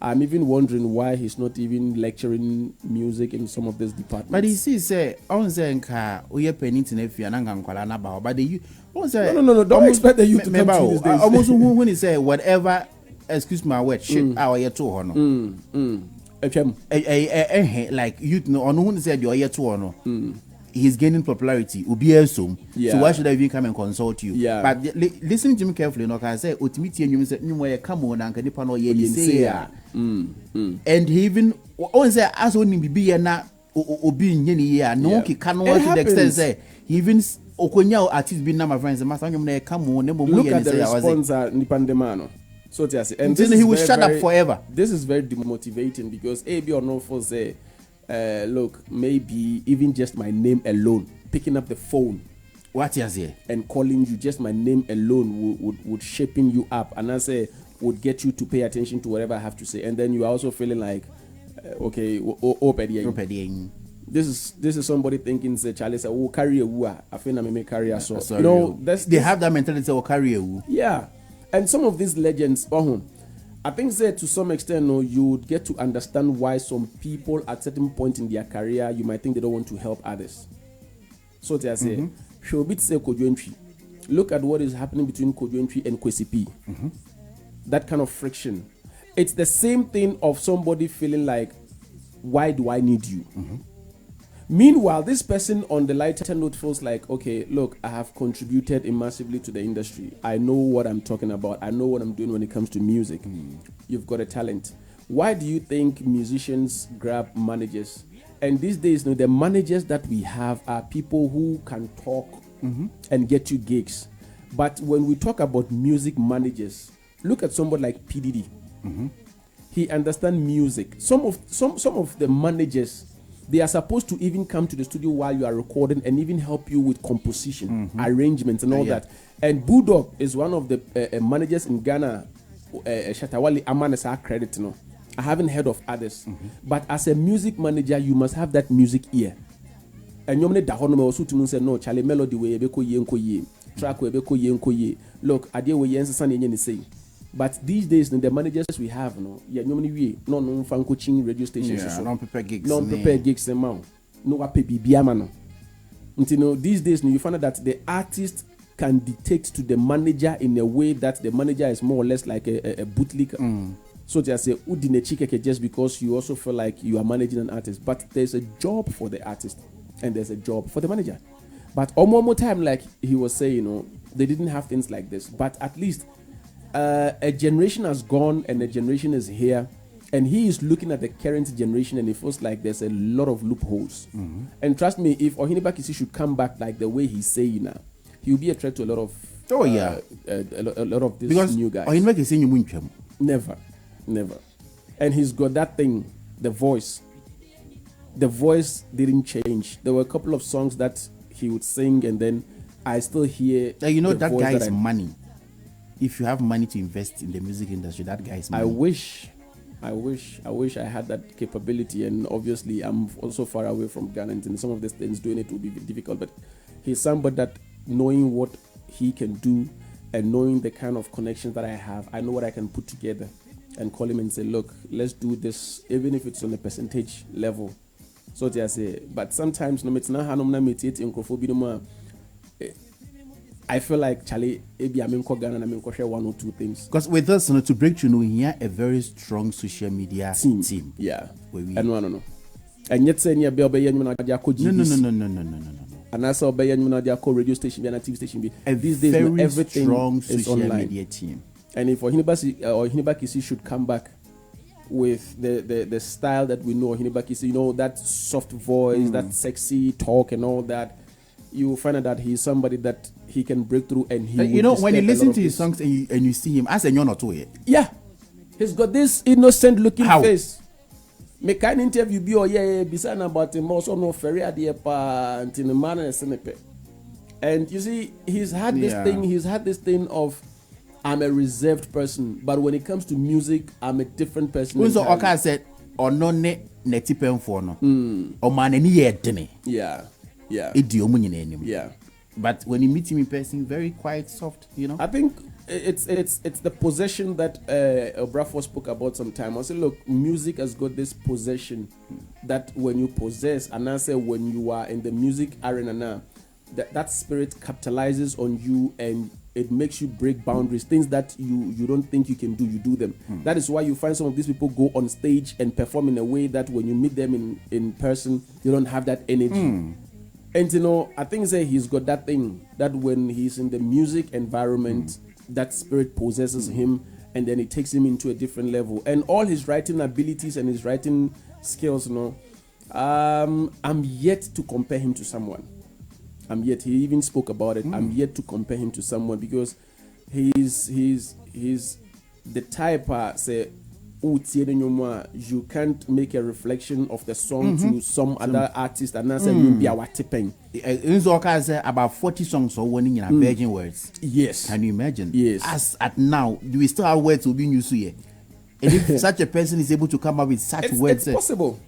I'm even wondering why he's not even lecturing music in some of these departments. But he say, on Zenka, we are paying internet fee and Angankwala about. But the no, don't expect the youth to come to these days. Almost when he say whatever, excuse my word, shit, our year two or no. Like youth, no, on who said your year two or no. he's gaining popularity. So why should I even come and consult you? Yeah. But listening to him carefully, no, can say ultimately you say you come on and can depend on you say and he even say as only be na obi nyeni ya no ki can to the extent say he even okonya artist be na my friends master you come on look at the response nipandemano. So and he will shut up forever. This is very demotivating because AB or no for say look, maybe even just my name alone, picking up the phone, what is here, and calling you, just my name alone would shaping you up, and I say would get you to pay attention to whatever I have to say, and then you are also feeling like, okay, this is somebody thinking say Charlie say, oh, carry a woo, I think I may carry a so you know they have that mentality of carry a woo. Yeah, and some of these legends, I think that to some extent, you would get to understand why some people at certain point in their career, you might think they don't want to help others. So they say, look at what is happening between Kojo and Kwesi P. That kind of friction. It's the same thing of somebody feeling like, why do I need you? Meanwhile, this person on the lighter note feels like, okay, look, I have contributed massively to the industry. I know what I'm talking about. I know what I'm doing when it comes to music. You've got a talent. Why do you think musicians grab managers? And these days, the managers that we have are people who can talk and get you gigs. But when we talk about music managers, look at somebody like P. Diddy. He understands music. Some of the managers, they are supposed to even come to the studio while you are recording and even help you with composition, arrangements, and all that. And Bulldog is one of the managers in Ghana. Shatawali Amanesa credit, I haven't heard of others. But as a music manager, you must have that music ear. And you also to say no, Charlie melody we beko ye, track we beko ye. Look, idea we yensa say. But these days, the managers we have, no fan coaching radio stations, non-prepared gigs, no these days, you find out that the artist can dictate to the manager in a way that the manager is more or less like a bootlegger. So they say, just because you also feel like you are managing an artist, but there's a job for the artist and there's a job for the manager. But one more time, like he was saying, they didn't have things like this, but at least a generation has gone and a generation is here, and he is looking at the current generation and it feels like there's a lot of loopholes. And trust me, if Oheneba Kissi should come back like the way he's saying now, he will be a threat to a lot of a lot of these because new guys. Oheneba Kissi Never. And he's got that thing, the voice. The voice didn't change. There were a couple of songs that he would sing and then I still hear that guy is money. If you have money to invest in the music industry, that guy is money. I wish I had that capability, and obviously I'm also far away from Ghana, and some of these things doing it will be difficult. But he's somebody that, knowing what he can do and knowing the kind of connections that I have, I know what I can put together and call him and say, look, let's do this, even if it's on a percentage level. So they say, but sometimes I feel like Charlie, maybe I'm in Ghana and I'm in share one or two things. Because with us, to break through, we have a very strong social media team. Yeah. No. And yet, saying you're no. And I saw radio station, TV station. And these days, everything strong social online. Media team. And if Oheneba Kissi should come back with the style that we know, Oheneba Kissi, that soft voice, that sexy talk, and all that, you will find out that he's somebody that he can break through, and he when you listen to his songs and you see him as a young or two, he's got this innocent looking face. Me kind interview be beside about him also no ferry idea pa until the man is and you see he's had this thing of I'm a reserved person, but when it comes to music I'm a different person. So Oka said or no neti pen for no or man any yet yeah. But when you meet him in person, very quiet, soft, I think it's the possession that Obrafo spoke about some time. I said, look, music has got this possession that when you possess, and I say when you are in the music arena now, that spirit capitalizes on you and it makes you break boundaries. Things that you don't think you can do, you do them. That is why you find some of these people go on stage and perform in a way that when you meet them in person, you don't have that energy. And I think he's got that thing that when he's in the music environment, that spirit possesses him, and then it takes him into a different level. And all his writing abilities and his writing skills, I'm yet to compare him to someone. He even spoke about it. I'm yet to compare him to someone because he's the type say you can't make a reflection of the song to some other artist and then say you'll be our tipping. It's about 40 songs or winning in Virgin words. Yes. Can you imagine? Yes. As at now, do we still have words to be used to here? And if such a person is able to come up with such words, it's possible.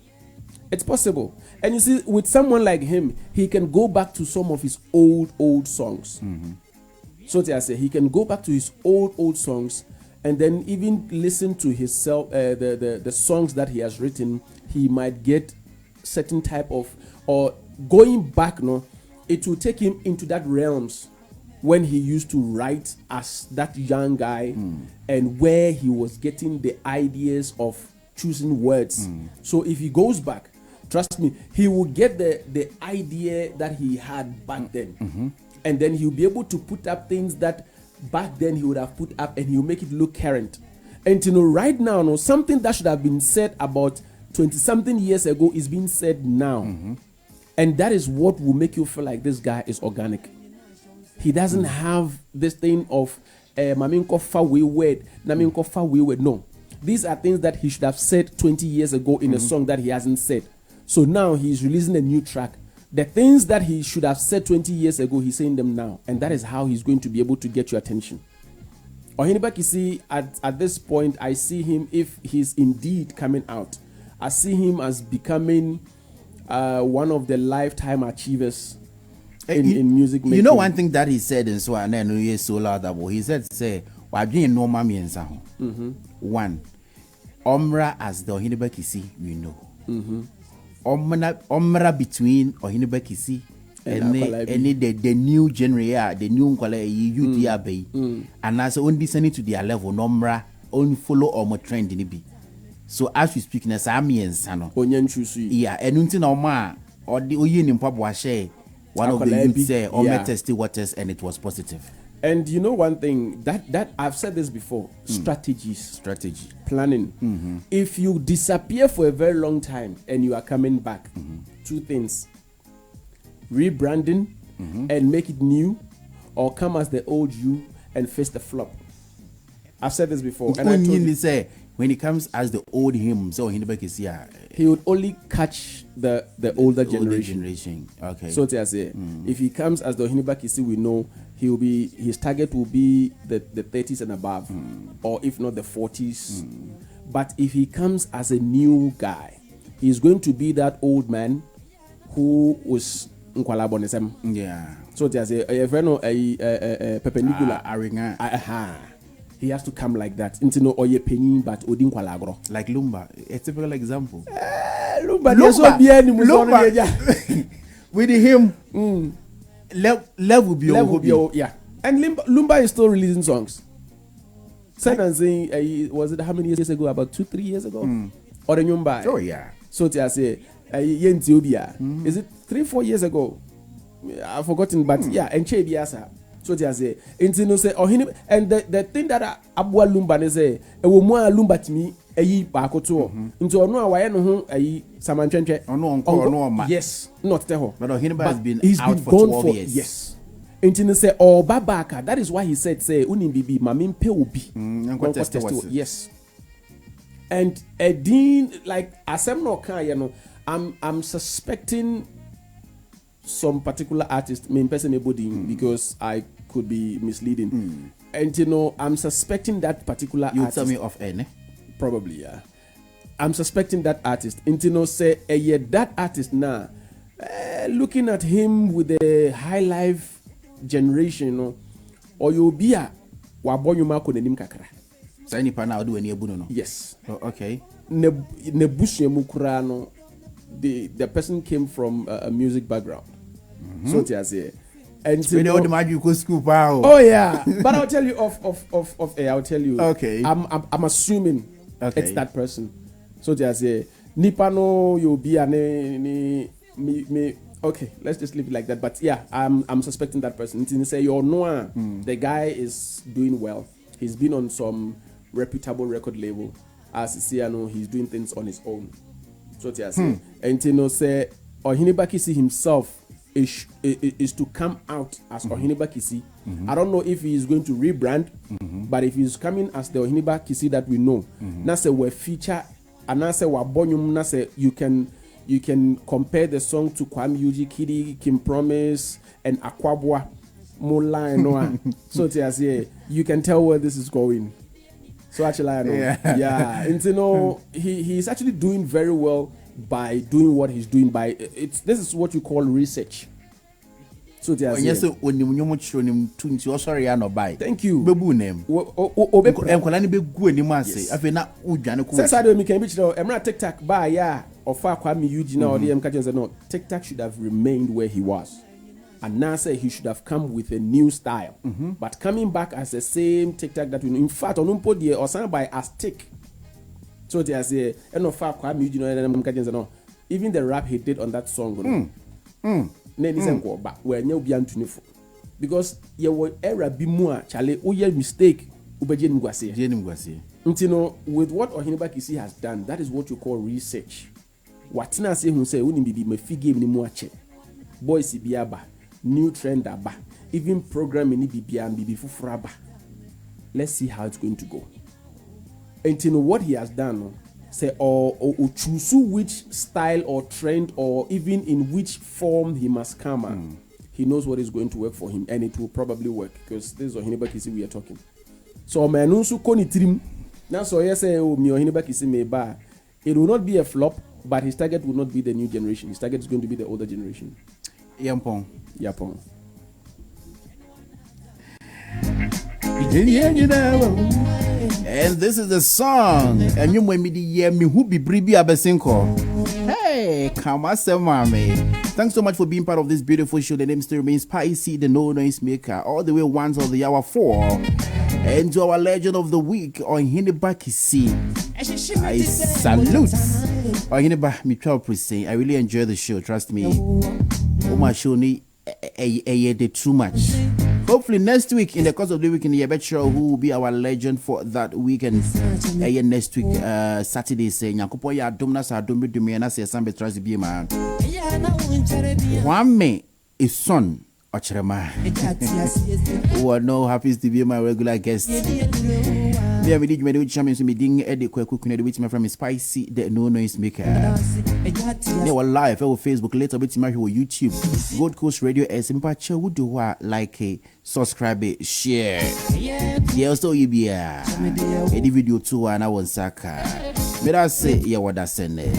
It's possible. And you see, with someone like him, he can go back to some of his old songs. So I say he can go back to his old songs and then even listen to himself, the songs that he has written. He might get certain type of, or going back, it will take him into that realms when he used to write as that young guy and where he was getting the ideas of choosing words. So if he goes back, trust me, he will get the idea that he had back then. And then he'll be able to put up things that back then he would have put up, and he'll make it look current. And right now, something that should have been said about 20-something years ago is being said now. And that is what will make you feel like this guy is organic. He doesn't have this thing of Maminko fa wayward, Naminko fa wayward. No. These are things that he should have said 20 years ago in a song that he hasn't said. So now he's releasing a new track. The things that he should have said 20 years ago, he's saying them now. And that is how he's going to be able to get your attention. Oheneba Kissi, at this point, I see him, if he's indeed coming out, I see him as becoming one of the lifetime achievers in music making. You know one thing that he said in Swan, and he so loud about, he said, say, one, Omra as the Oheneba Kissi, we know. Omra between Oheneba Kissi and the new generation, the new youth, and as only descending to their level, Omra only follow or more trend in it. So as we speak, na Sami and Sano, yeah, and until Oma or the Oyin in Papua share one of the youth say, Oma tested waters, and it was positive. And you know one thing that I've said this before: strategy, planning. If you disappear for a very long time and you are coming back, two things: rebranding and make it new, or come as the old you and face the flop. I've said this before, and I told you, say when he comes as the old him, so he would only catch the older generation. Okay. So to say, if he comes as the Oheneba Kissi, we know his target will be the 30s and above, or if not the 40s. But if he comes as a new guy, he's going to be that old man who was Nkwalabonism. Yeah. So to say, a perpendicular. He has to come like that. Oye penny, but Odin Kwalagro. Like Lumba, a typical example. Lumba. With him, level be yeah. And Lumba is still releasing songs. Said and saying, was it how many years ago? About 2-3 years ago? Or the Nyumba. Oh, yeah. So to say, is it 3-4 years ago? I've forgotten, but yeah, and Chebiasa. So they say, and the thing that Abua Lumba is a woman Lumba to me, a ye bakoto. Into no way, no, a Samantha, no, yes, not the whole. But has been out for 12 years. Yes. And say, oh, Babaka, that is why he said, say, Unim Bibi, Mamim Peubi. Yes. And a dean, like, as I'm not I'm suspecting some particular artist, because I could be misleading. And I'm suspecting that particular you artist. Tell me of any? Probably, yeah. I'm suspecting that artist. And say, yeah, that artist now, looking at him with the high life generation, or you'll be a wabonyuma konenim kakra. So any pana do any abuno? Yes. Oh, okay. Nebushye mukurano. The person came from a music background. So say, and school. Oh yeah, but I'll tell you I'll tell you. Okay. I'm assuming it's that person. So say, Nipano you'll be me Okay, let's just leave it like that. But yeah, I'm suspecting that person. Say the guy is doing well. He's been on some reputable record label. As Siano, he's doing things on his own. So to say, and say Oheneba Kissi himself is to come out as Oheneba Kissi. I don't know if he is going to rebrand, but if he's coming as the Oheneba Kissi that we know, now say we feature and now say we bonyum. Now say you can compare the song to Kwame Yuji Kidi, Kim Promise, and Akwabwa Mola and Noah. So to say, you can tell where this is going. So actually, I know. Yeah. And he's actually doing very well by doing what he's doing. This is what you call research. So thank you. Bebu name. TikTok TikTok should have remained where he was. And now say he should have come with a new style. But coming back as the same TikTok that we know. In fact, on Umpod or something by as tick. So they say, even the rap he did on that song. Because you were error be more chale mistake with what Oheneba Kissi has done, that is what you call research. What na say who say wouldn't be me figure ni more check. Boys biaba, new trend aba, even programming ni bibia and bibi fufraba. Let's see how it's going to go. And what he has done, say or choose which style or trend or even in which form he must come. He knows what is going to work for him, and it will probably work because this is Oheneba Kissi we are talking. So manunsu koni trim. Now so yes say mi Oheneba Kissi me ba. It will not be a flop, but his target will not be the new generation. His target is going to be the older generation. Yapon. And this is the song. And you may be who be bribi abesinko. Hey, come on, mommy. Thanks so much for being part of this beautiful show. The name still remains Spicy, the no noise maker, all the way once of the hour 4. And to our legend of the week, Oheneba Kissi. I salute Oheneba Mitchell Prissy. I really enjoy the show, trust me. My show need did too much. Hopefully next week, in the course of the week, in the bet show, who will be our legend for that weekend? Next week, Saturday, say Nyakupo ya domna sa dombe dumiana say sambe trust be man. One me is son Ochrema. Who are now happy to be my regular guest. Yeah, we did my champions meeting at the quick with my friend Spicy, the no noise maker. They were live on Facebook, later bit my YouTube. Gold Coast Radio Simpacha would do what like a subscribe, share. Yeah, also you be a video too, and I was Saka. But I say, yeah, what I send it.